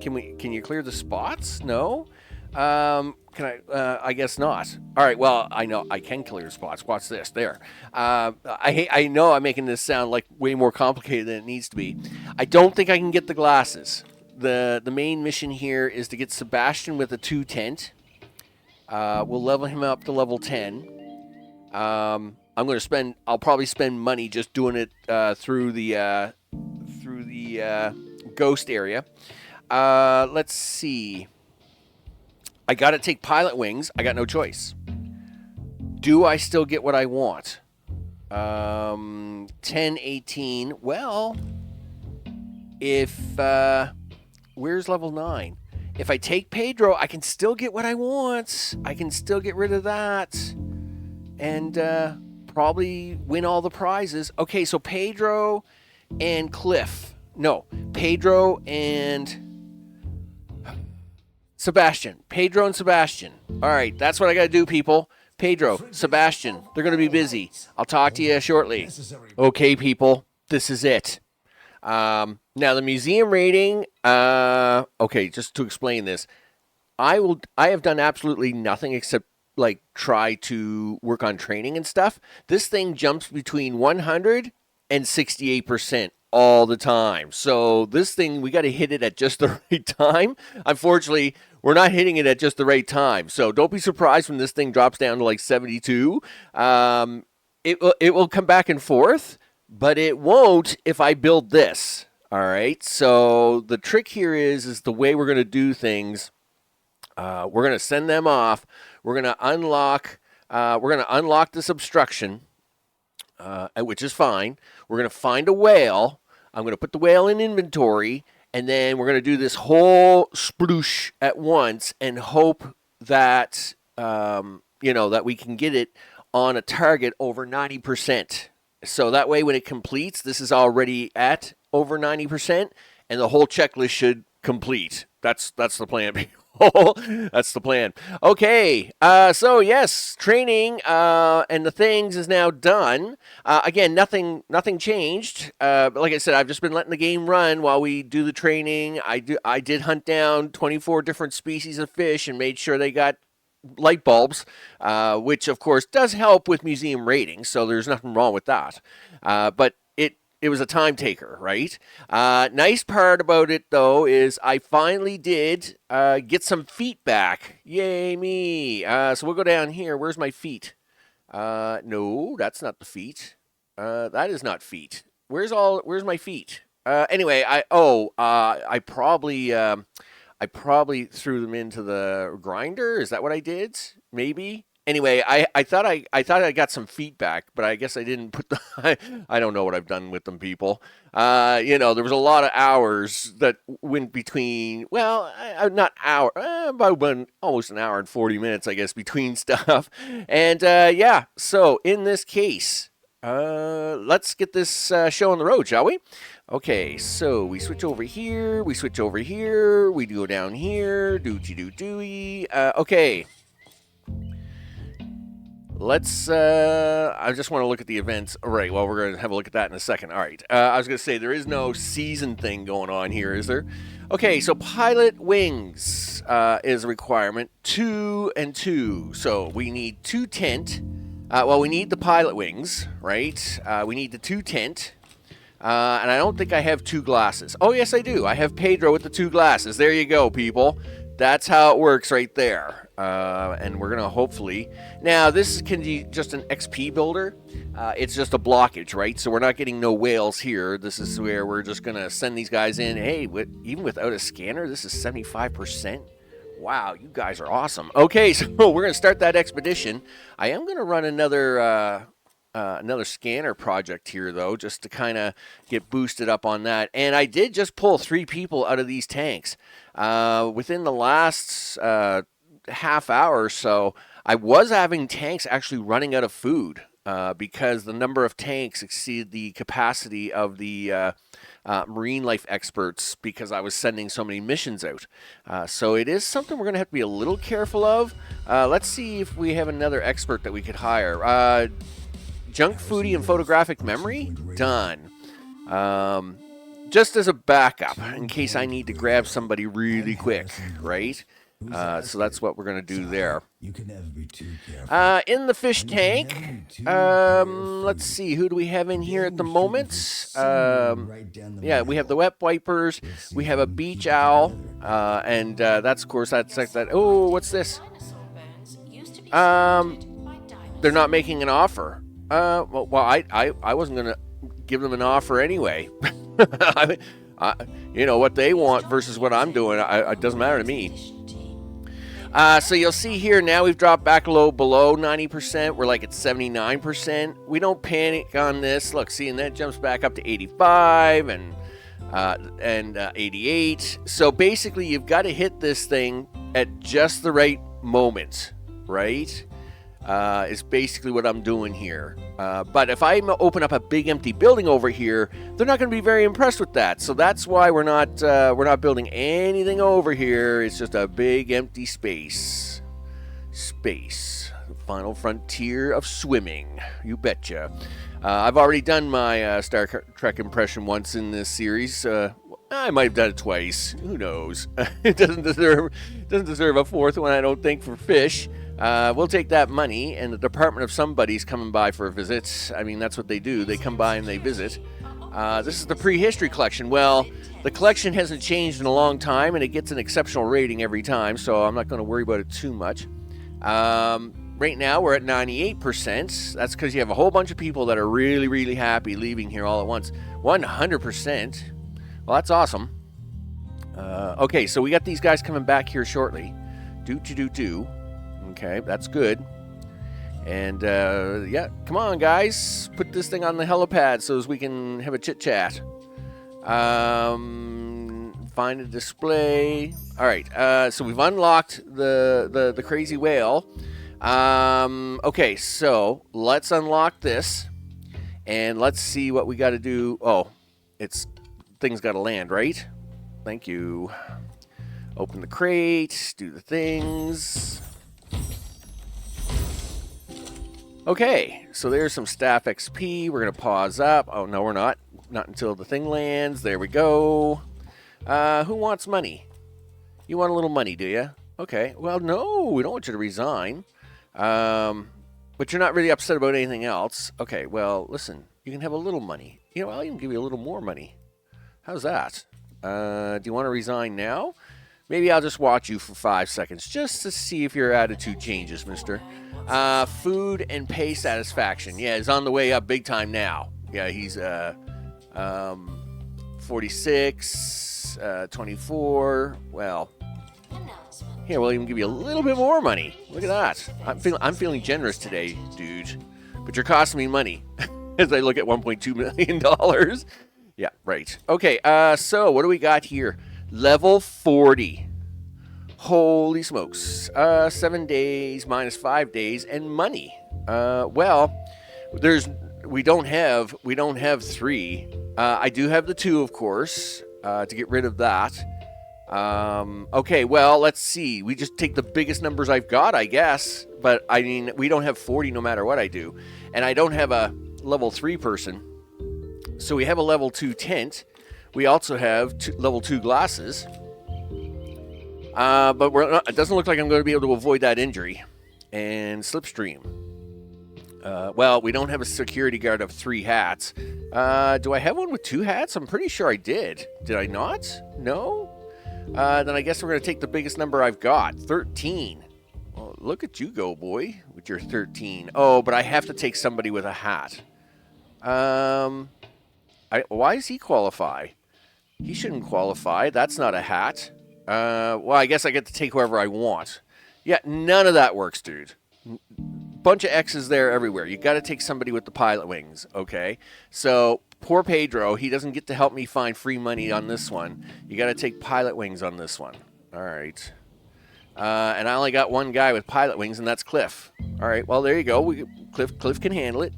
Speaker 1: Can you clear the spots? No. Can I? I guess not. All right. Well, I know I can clear spots. Watch this. There. I know I'm making this sound like way more complicated than it needs to be. I don't think I can get the glasses. The main mission here is to get Sebastian with a 2 tent. We'll level him up to level 10. I'll probably spend money just doing it through the ghost area. Let's see. I got to take pilot wings. I got no choice. Do I still get what I want? 10, 18. Well, if where's level 9? If I take Pedro, I can still get what I want. I can still get rid of that. And probably win all the prizes. Okay, so Pedro and Cliff. No, Pedro and Sebastian. Pedro and Sebastian. All right, that's what I got to do, people. Pedro, Sebastian, they're going to be busy. I'll talk to you shortly. Okay, people, this is it. Now, the museum rating, okay, just to explain this, I have done absolutely nothing except, like, try to work on training and stuff. This thing jumps between 100 and 68% all the time. So this thing, we got to hit it at just the right time. Unfortunately, we're not hitting it at just the right time. So don't be surprised when this thing drops down to like 72. It will come back and forth, but it won't if I build this. All right. So the trick here is the way we're going to do things. We're going to send them off. We're going to unlock. This obstruction, which is fine. We're going to find a whale. I'm going to put the whale in inventory, and then we're going to do this whole sploosh at once and hope that, that we can get it on a target over 90%. So that way when it completes, this is already at over 90%, and the whole checklist should complete. That's the plan. That's the plan. Okay, so yes, training and the things is now done. Again, nothing changed. But like I said, I've just been letting the game run while we do the training. I did hunt down 24 different species of fish and made sure they got light bulbs, which of course does help with museum ratings. So there's nothing wrong with that. But it was a time taker, right? Nice part about it, though, is I finally did get some feet back. Yay, me. So we'll go down here. Where's my feet? No, that's not the feet. That is not feet. Where's my feet? Anyway, I probably threw them into the grinder. Is that what I did? Maybe. Anyway, I thought I got some feedback, but I guess I didn't put the. I don't know what I've done with them, people. There was a lot of hours that went between. Well, not hour, about almost an hour and 40 minutes, I guess, between stuff. And yeah, so in this case, let's get this show on the road, shall we? Okay, so we switch over here. We switch over here. We go down here. Dooey. Okay. Let's, I just want to look at the events. All right, well, we're going to have a look at that in a second. All right, I was going to say, there is no season thing going on here, is there? Okay, so pilot wings is a requirement, 2 and 2. So we need 2 tent. We need the pilot wings, right? We need the 2 tent. And I don't think I have 2 glasses. Oh, yes, I do. I have Pedro with the 2 glasses. There you go, people. That's how it works right there. And we're going to hopefully... Now, this can be just an XP builder. It's just a blockage, right? So we're not getting no whales here. This is where we're just going to send these guys in. Hey, even without a scanner, this is 75%. Wow, you guys are awesome. Okay, so we're going to start that expedition. I am going to run another scanner project here, though, just to kind of get boosted up on that. And I did just pull 3 people out of these tanks. Within the last half hour or so, I was having tanks actually running out of food because the number of tanks exceeded the capacity of the marine life experts because I was sending so many missions out. So it is something we're going to have to be a little careful of. Let's see if we have another expert that we could hire. Junk foodie and photographic memory? Done. Just as a backup, in case I need to grab somebody really quick, right? So that's what we're going to do there. In the fish tank, let's see, who do we have in here at the moment? Yeah, we have the wet wipers, we have a beach owl, and that's, of course, that's that. Oh, what's this? They're not making an offer. I wasn't going to give them an offer anyway. I mean, what they want versus what I'm doing, it doesn't matter to me. So you'll see here now we've dropped back below 90%. We're like at 79%. We don't panic on this. Look, see, and that jumps back up to 85 and 88. So basically, you've got to hit this thing at just the right moment, right? Is basically what I'm doing here. But if I open up a big empty building over here, they're not going to be very impressed with that. So that's why we're not building anything over here. It's just a big empty space. Space. The final frontier of swimming. You betcha. I've already done my Star Trek impression once in this series. I might have done it twice. Who knows? It doesn't deserve a fourth one, I don't think, for fish. We'll take that money, and the Department of Somebody's coming by for a visit. I mean, that's what they do. They come by and they visit. This is the Prehistory collection. Well, the collection hasn't changed in a long time, and it gets an exceptional rating every time, so I'm not going to worry about it too much. Right now, we're at 98%. That's because you have a whole bunch of people that are really, really happy leaving here all at once. 100%. Well, that's awesome. Okay, so we got these guys coming back here shortly. Do. Okay, that's good. And, yeah, come on, guys. Put this thing on the helipad so as we can have a chit-chat. Find a display. All right, so we've unlocked the crazy whale. Okay, so let's unlock this. And let's see what we got to do. Oh, things got to land, right? Thank you. Open the crate. Do the things. Okay, so there's some staff XP. We're going to pause up. Oh, no, we're not. Not until the thing lands. There we go. Who wants money? You want a little money, do you? Okay, well, no, we don't want you to resign. But you're not really upset about anything else. Okay, well, listen, you can have a little money. I'll even give you a little more money. How's that? Do you want to resign now? Maybe I'll just watch you for 5 seconds just to see if your attitude changes, mister. Food and pay satisfaction. Yeah, he's on the way up big time now. Yeah, he's 46, 24. Well, Here, we'll even give you a little bit more money. Look at that. I'm feeling generous today, dude. But you're costing me money as I look at $1.2 million. Yeah, right. Okay, so what do we got here? Level 40. Holy smokes. 7 days minus 5 days and money. Well, we don't have 3. I do have the 2, of course, to get rid of that. Okay, well, let's see. We just take the biggest numbers I've got, I guess. But, I mean, we don't have 40 no matter what I do. And I don't have a level 3 person. So we have a level 2 tent. We also have level 2 glasses. But it doesn't look like I'm going to be able to avoid that injury. And slipstream. Well, we don't have a security guard of 3 hats. Do I have one with 2 hats? I'm pretty sure I did. Did I not? No? Then I guess we're going to take the biggest number I've got, 13. Well, look at you go, boy, with your 13. Oh, but I have to take somebody with a hat. Why does he qualify? He shouldn't qualify. That's not a hat. Well, I guess I get to take whoever I want. Yeah, none of that works, dude. Bunch of X's there everywhere. You got to take somebody with the pilot wings, okay? So poor Pedro, he doesn't get to help me find free money on this one. You got to take pilot wings on this one. All right. And I only got one guy with pilot wings, and that's Cliff. All right, well, there you go. Cliff can handle it.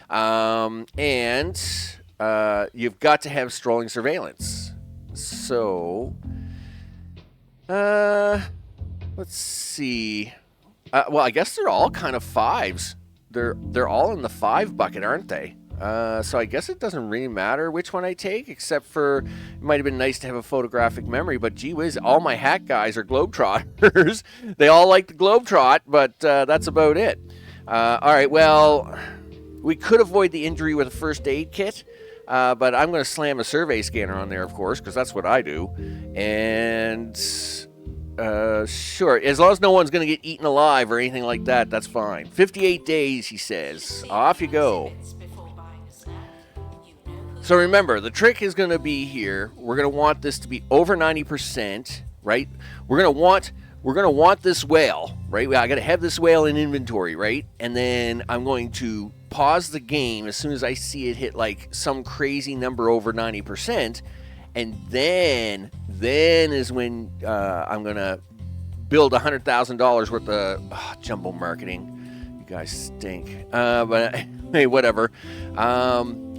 Speaker 1: And you've got to have strolling surveillance. So, let's see. Well, I guess they're all kind of 5s. They're all in the 5 bucket, aren't they? So I guess it doesn't really matter which one I take, except for it might have been nice to have a photographic memory, but gee whiz, all my hat guys are Globetrotters. They all like the Globetrot, but that's about it. All right, well, we could avoid the injury with a first aid kit, but I'm going to slam a survey scanner on there, of course, because that's what I do. And sure, as long as no one's going to get eaten alive or anything like that, that's fine. 58 days, he says. Off you go. So remember, the trick is going to be here. We're going to want this to be over 90%, right? We're going to want this whale, right? I got to have this whale in inventory, right? And then I'm going to pause the game as soon as I see it hit like some crazy number over 90%, and then is when I'm going to build $100,000 worth of jumbo marketing. You guys stink. But hey, whatever.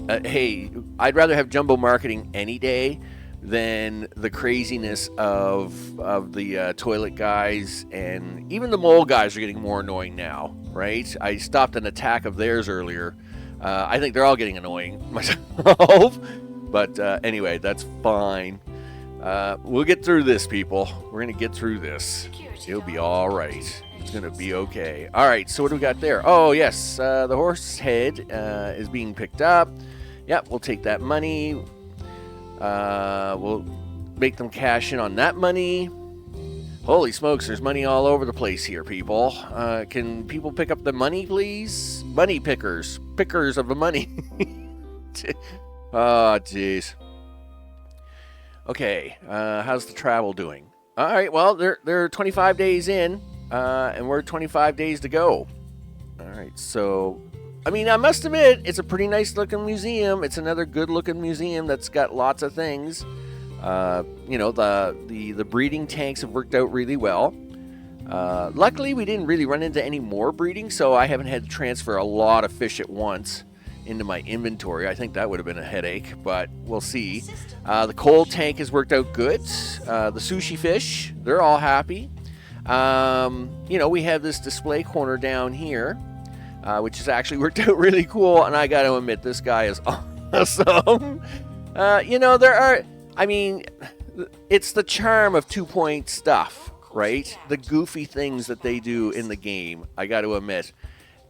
Speaker 1: Hey, I'd rather have jumbo marketing any day than the craziness of the toilet guys, and even the mole guys are getting more annoying now, right? I stopped an attack of theirs earlier. I think they're all getting annoying myself, but anyway, that's fine. We'll get through this, people. We're going to get through this. It'll be all right. It's going to be okay. All right, so what do we got there? Oh, yes, the horse head is being picked up. Yep, we'll take that money. We'll make them cash in on that money. Holy smokes, there's money all over the place here, people. Can people pick up the money, please? Money pickers. Pickers of the money. Oh, jeez. Okay, how's the travel doing? All right, well, they're 25 days in, and we're 25 days to go. All right, so, I mean, I must admit, it's a pretty nice-looking museum. It's another good-looking museum that's got lots of things. You know, the breeding tanks have worked out really well. Luckily, we didn't really run into any more breeding, so I haven't had to transfer a lot of fish at once into my inventory. I think that would have been a headache, but we'll see. The coal tank has worked out good. The sushi fish, they're all happy. You know, we have this display corner down here, which has actually worked out really cool, and I got to admit, this guy is awesome. You know, I mean, it's the charm of 2 Point stuff, right? The goofy things that they do in the game, I got to admit.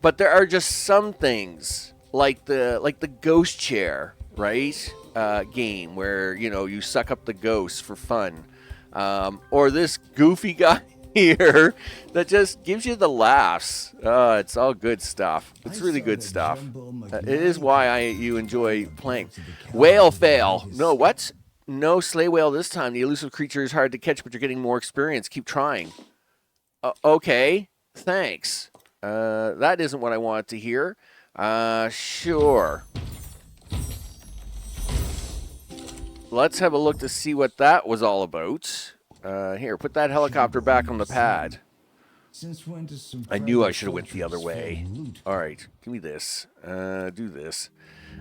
Speaker 1: But there are just some things, like the ghost chair, right? Game where, you know, you suck up the ghosts for fun. Or this goofy guy here that just gives you the laughs. It's all good stuff. It's really good stuff. It is why you enjoy playing. Whale fail. No, what? No sleigh whale this time. The elusive creature is hard to catch, but you're getting more experience. Keep trying. Okay, thanks. That isn't what I wanted to hear. Sure. Let's have a look to see what that was all about. Here, put that helicopter back on the pad.
Speaker 2: Since when does some
Speaker 1: I knew I should have went the other way. All right, give me this. Do this.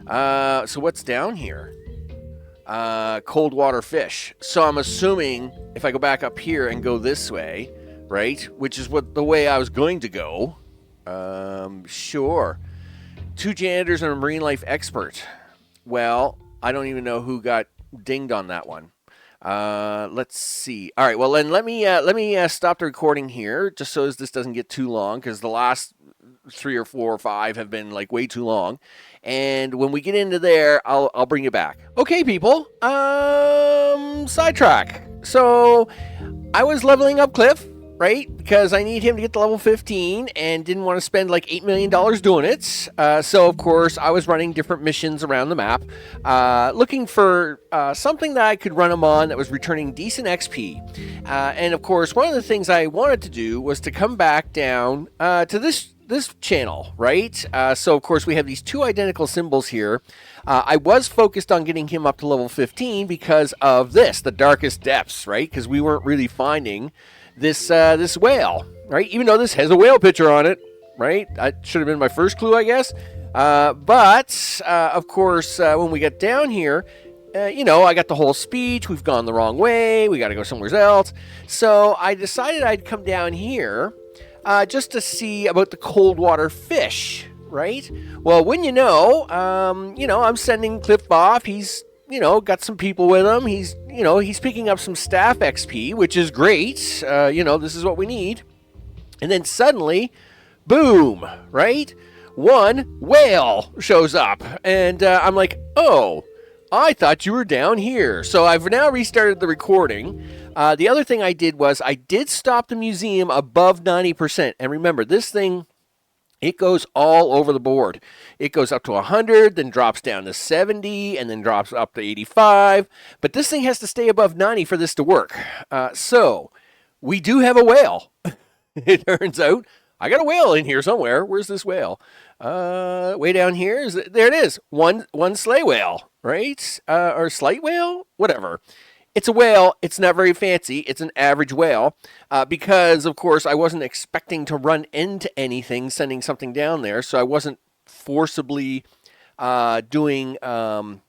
Speaker 1: So what's down here? Cold water fish. So I'm assuming if I go back up here and go this way, right, which is the way I was going to go. Sure. 2 janitors and a marine life expert. Well, I don't even know who got dinged on that one. Let's see. All right. Well, then let me stop the recording here, just so as this doesn't get too long, because the last 3 or 4 or 5 have been like way too long. And when we get into there, I'll bring you back. Okay, people. Sidetrack. So I was leveling up Cliff, right? Because I need him to get to level 15 and didn't want to spend like $8 million doing it. So, of course, I was running different missions around the map, looking for something that I could run him on that was returning decent XP. And, of course, one of the things I wanted to do was to come back down to this channel, right? So, of course, we have these 2 identical symbols here. I was focused on getting him up to level 15 because of this, the darkest depths, right? Because we weren't really finding this whale, right? Even though this has a whale picture on it, right? That should have been my first clue, I guess. But of course, when we get down here, I got the whole speech. We've gone the wrong way. We got to go somewhere else. So I decided I'd come down here just to see about the cold water fish, right? Well, when I'm sending Cliff off. He's got some people with him. He's picking up some staff XP, which is great. This is what we need. And then suddenly, boom, right? One whale shows up. And I'm like, oh, I thought you were down here. So I've now restarted the recording. The other thing I did was I did stop the museum above 90%. And remember, this thing, it goes all over the board. It goes up to 100, then drops down to 70, and then drops up to 85. But this thing has to stay above 90 for this to work. So we do have a whale. It turns out I got a whale in here somewhere. Where's this whale? Way down here. There it is. One sleigh whale, right? Or slight whale? Whatever. It's a whale. It's not very fancy. It's an average whale because, of course, I wasn't expecting to run into anything sending something down there, so I wasn't forcibly doing mass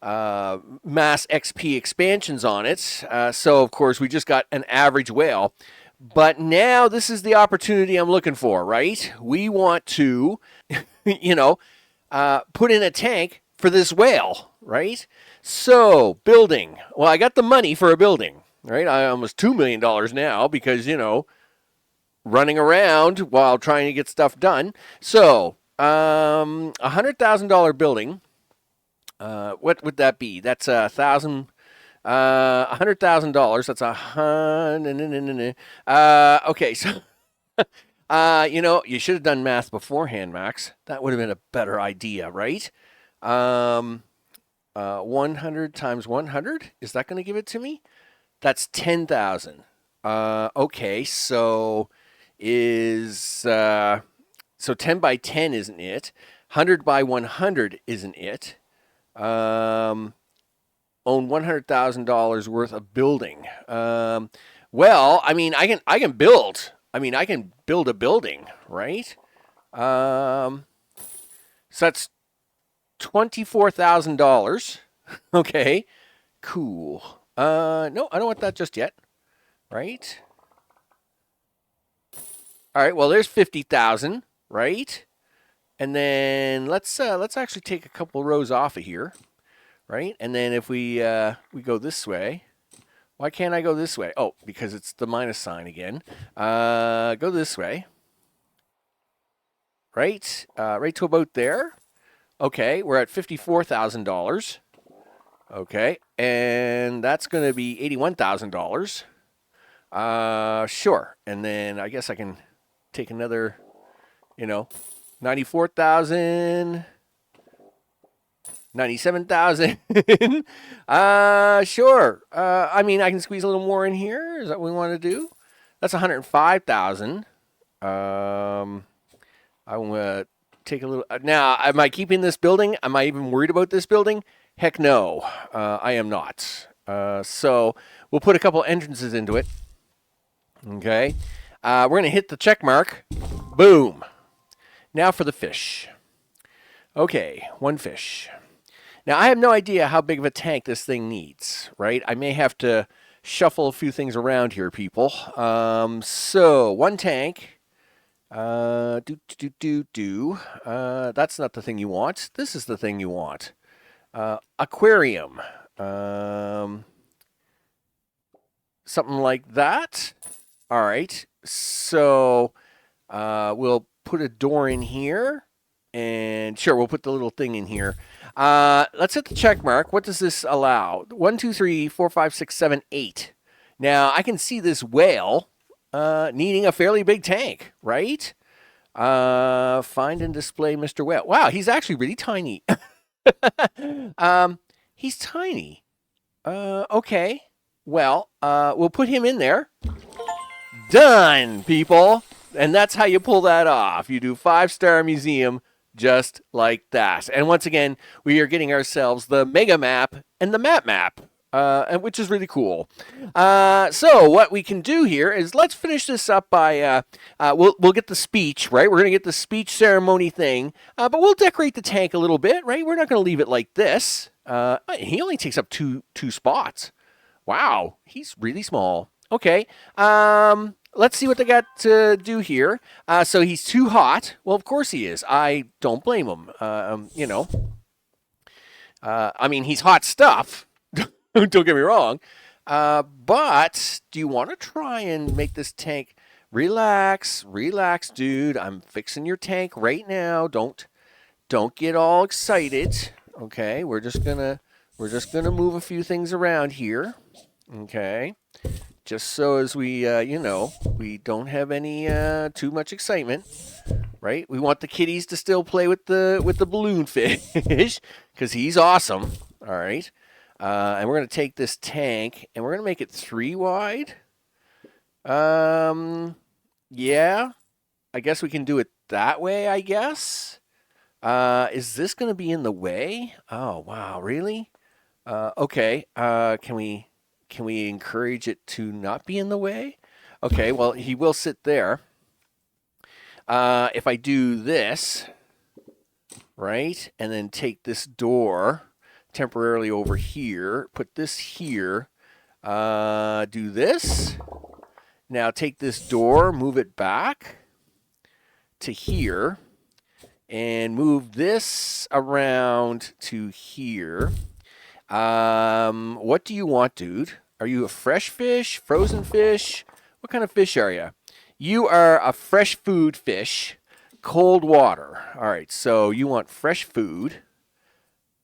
Speaker 1: XP expansions on it. So, of course, we just got an average whale. But now this is the opportunity I'm looking for, right? We want to, put in a tank for this whale, right? So, building. Well, I got the money for a building, right? I almost $2 million now because, running around while trying to get stuff done. So, $100,000 building. What would that be? That's $100,000. That's okay. So, you should have done math beforehand, Max. That would have been a better idea, right? 100 times 100. Is that going to give it to me? That's 10,000. Okay. So 10 by 10 isn't it? 100 by 100 isn't it? Own $100,000 worth of building. Well, I mean, I can build. I mean, I can build a building, right? So that's $24,000. Okay, cool. No, I don't want that just yet, right? All right. Well, there's 50,000, right? And then let's actually take a couple rows off of here. Right? And then if we go this way, why can't I go this way? Oh, because it's the minus sign again. Go this way. Right? Right to about there. Okay, we're at $54,000. Okay, and that's going to be $81,000. Sure. And then I guess I can take another, 94,000. 97,000. Sure. I mean, I can squeeze a little more in here. Is that what we want to do? That's 105,000. I want to take a little. Now, am I keeping this building? Am I even worried about this building? Heck no, I am not. So we'll put a couple entrances into it. Okay. We're going to hit the check mark. Boom. Now for the fish. Okay, one fish. Now, I have no idea how big of a tank this thing needs, right? I may have to shuffle a few things around here, people. So, one tank. That's not the thing you want. This is the thing you want. Aquarium. Something like that. All right. So, we'll put a door in here. And sure, we'll put the little thing in here. Let's hit the check mark. What does this allow? 1, 2, 3, 4, 5, 6, 7, 8. Now, I can see this whale needing a fairly big tank, right? Find and display Mr. Whale. Wow, he's actually really tiny. He's tiny. Okay. Well, we'll put him in there. Done, people. And that's how you pull that off. You do 5-star museum just like that. And once again, we are getting ourselves the mega map and the map, which is really cool. So what we can do here is let's finish this up by we'll get the speech, right? We're going to get the speech ceremony thing, but we'll decorate the tank a little bit, right? We're not going to leave it like this. He only takes up two spots. Wow, he's really small. Okay. Let's see what they got to do here. So he's too hot. Well, of course he is. I don't blame him. I mean, he's hot stuff. Don't get me wrong. But do you want to try and make this tank relax, dude? I'm fixing your tank right now. Don't get all excited. Okay, we're just gonna move a few things around here. Okay. Just so as we, we don't have any too much excitement, right? We want the kitties to still play with the balloon fish because he's awesome. All right, and we're gonna take this tank and we're gonna make it 3 wide. Yeah, I guess we can do it that way. I guess. Is this gonna be in the way? Oh wow, really? Okay. Can we encourage it to not be in the way? Okay, well, he will sit there. If I do this, right, and then take this door temporarily over here, put this here, do this. Now take this door, move it back to here, and move this around to here. What do you want, dude? Are you a fresh fish, frozen fish? What kind of fish are you? You are a fresh food fish, cold water. All right, so you want fresh food,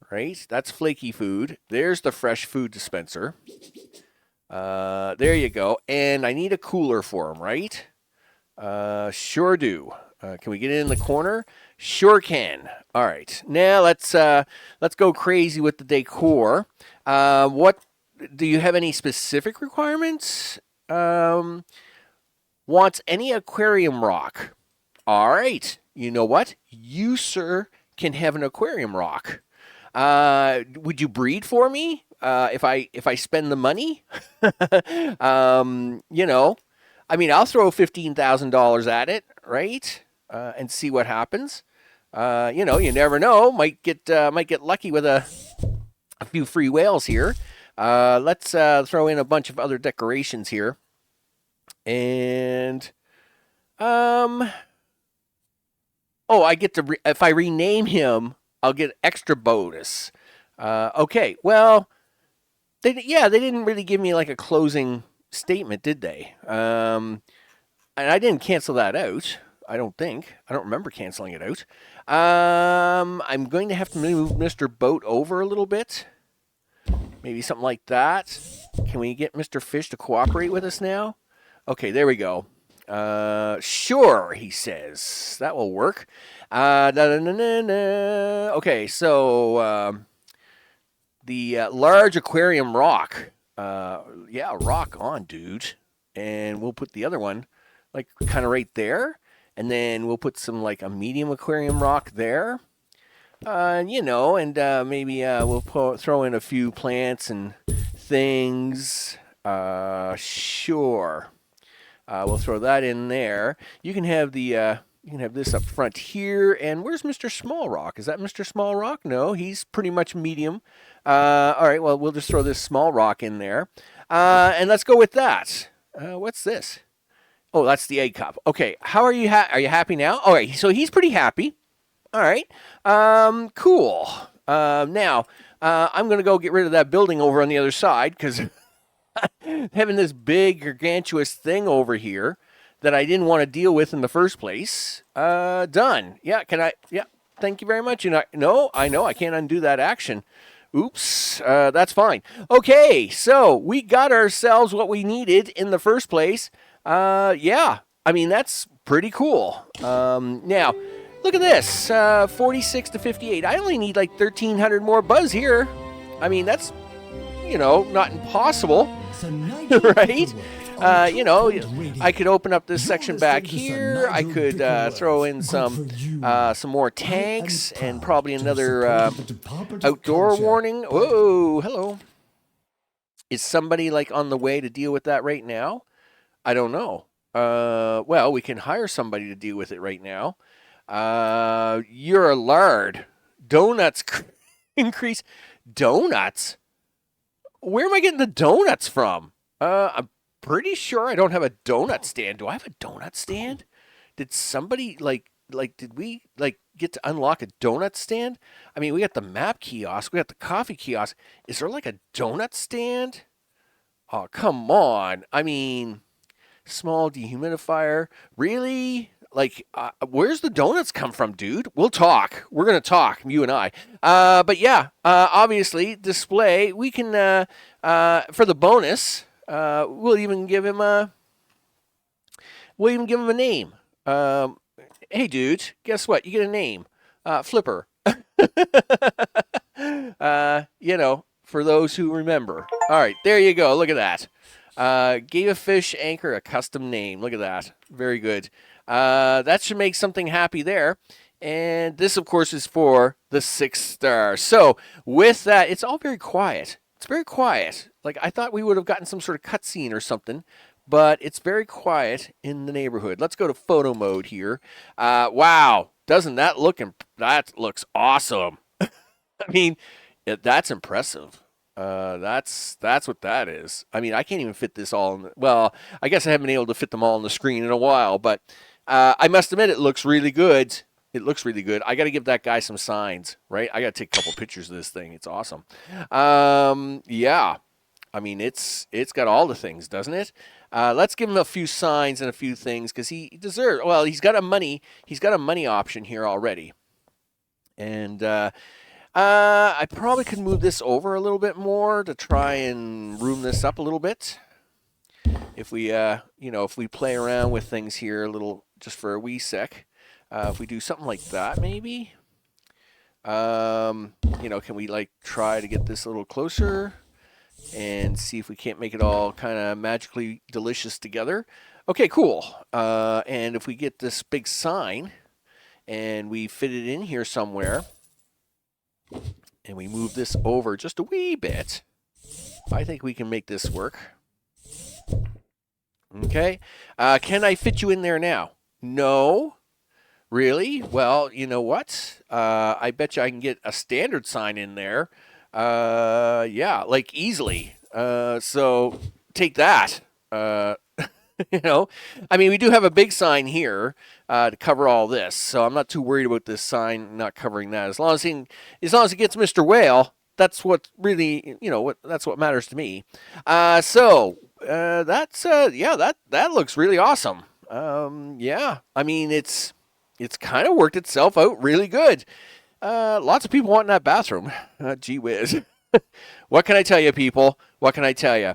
Speaker 1: right? That's flaky food. There's the fresh food dispenser. There you go. And I need a cooler for him, right? Sure do. Can we get it in the corner? Sure can. All right. Now let's go crazy with the decor. What do you have any specific requirements? Wants any aquarium rock. All right. You know what? You, sir, can have an aquarium rock. Would you breed for me? If I spend the money? I mean, I'll throw $15,000 at it, right? And see what happens. You never know. Might get lucky with a few free whales here. Let's throw in a bunch of other decorations here. And I get to if I rename him, I'll get extra bonus. Okay. Well, they didn't really give me like a closing statement, did they? And I didn't cancel that out. I don't think. I don't remember canceling it out. I'm going to have to move Mr. Boat over a little bit. Maybe something like that. Can we get Mr. Fish to cooperate with us now? Okay, there we go. Sure, he says. That will work. Okay, so the large aquarium rock. Yeah, rock on, dude. and we'll put the other one like kind of right there, and then we'll put some like a medium aquarium rock there. You know, and maybe we'll throw in a few plants and things. Sure. We'll throw that in there. You can have the you can have this up front here. And where's Mr. Small Rock? Is that Mr. Small Rock? No, he's pretty much medium. All right, well, we'll just throw this small rock in there. And let's go with that. What's this? Oh, that's the egg cup. Okay, how are you? Are you happy now? All right, so he's pretty happy. All right, cool. Now, I'm going to go get rid of that building over on the other side because having this big, gargantuous thing over here that I didn't want to deal with in the first place. Done. Yeah, can I? Yeah, thank you very much. No, I know I can't undo that action. Oops, that's fine. Okay, so we got ourselves what we needed in the first place. Yeah, I mean, that's pretty cool. Now, look at this, 46 to 58. I only need like 1,300 more buzz here. I mean, that's, you know, not impossible, right? You know, I could open up this section back here. I could throw in some more tanks and probably another outdoor warning. Whoa, hello. Is somebody like on the way to deal with that right now? I don't know. Well, we can hire somebody to deal with it right now. You're a lard. Donuts increase. Donuts? Where am I getting the donuts from? I'm pretty sure I don't have a donut stand. Do I have a donut stand? Did somebody did we get to unlock a donut stand? I mean, we got the map kiosk, we got the coffee kiosk. Is there like a donut stand? Oh, come on. I mean, small dehumidifier. Really? Like, where's the donuts come from, dude? We'll talk. We're going to talk, you and I. But yeah, obviously, display. We can, for the bonus, we'll even give him a name. Hey, dude, guess what? You get a name. Flipper. You know, for those who remember. All right, there you go. Look at that. Gave a fish anchor a custom name. Look at that. Very good. That should make something happy there. And this, of course, is for the 6 star. So with that, it's all very quiet. It's very quiet. Like, I thought we would have gotten some sort of cutscene or something, but it's very quiet in the neighborhood. Let's go to photo mode here. Wow. Doesn't that look, that looks awesome. I mean, that's impressive. That's what that is. I mean, I can't even fit this all in. Well, I guess I haven't been able to fit them all on the screen in a while, but I must admit it looks really good. It looks really good. I got to give that guy some signs, right? I got to take a couple pictures of this thing. It's awesome. Yeah. I mean, it's got all the things, doesn't it? Let's give him a few signs and a few things because he deserves. Well, he's got a money option here already, and I probably could move this over a little bit more to try and room this up a little bit. If we, if we play around with things here a little, just for a wee sec, if we do something like that, maybe, can we like try to get this a little closer and see if we can't make it all kind of magically delicious together? Okay, cool. And if we get this big sign and we fit it in here somewhere, and we move this over just a wee bit, I think we can make this work. Okay. Can I fit you in there now? No. Really? Well, you know what? I bet you I can get a standard sign in there. Yeah, like easily. So take that. I mean, we do have a big sign here to cover all this, so I'm not too worried about this sign not covering that. As long as it gets Mr. Whale, that's what really, that's what matters to me. That looks really awesome. Yeah, I mean, it's kind of worked itself out really good. Lots of people want that bathroom. Gee whiz. What can I tell you, people? What can I tell you?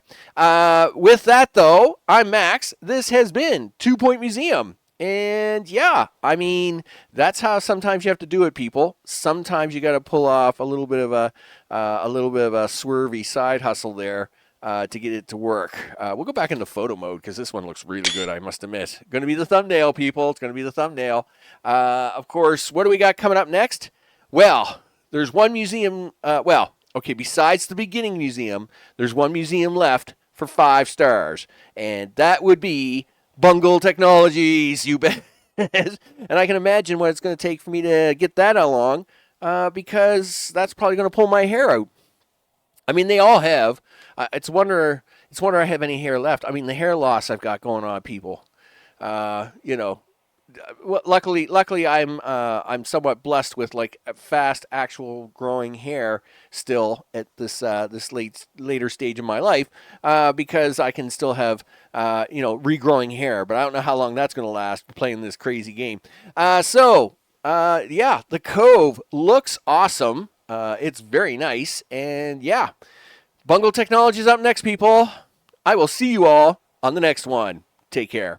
Speaker 1: With that, though, I'm Max. This has been 2 Point Museum. And yeah, I mean, that's how sometimes you have to do it, people. Sometimes you got to pull off a little bit of a swervy side hustle there. to get it to work. We'll go back into photo mode because this one looks really good, I must admit. Going to be the thumbnail, people. It's going to be the thumbnail. Of course, what do we got coming up next? Well, there's one museum. Besides the beginning museum, there's one museum left for 5 stars, and that would be Bungle Technologies, you bet. And I can imagine what it's going to take for me to get that along, because that's probably going to pull my hair out. I mean, they all have. It's wonder I have any hair left. I mean, the hair loss I've got going on, people. Luckily, I'm somewhat blessed with like fast actual growing hair still at this later stage in my life, because I can still have regrowing hair, but I don't know how long that's going to last playing this crazy game. The Cove looks awesome. It's very nice, and yeah, Bungle Technologies up next, people. I will see you all on the next one. Take care.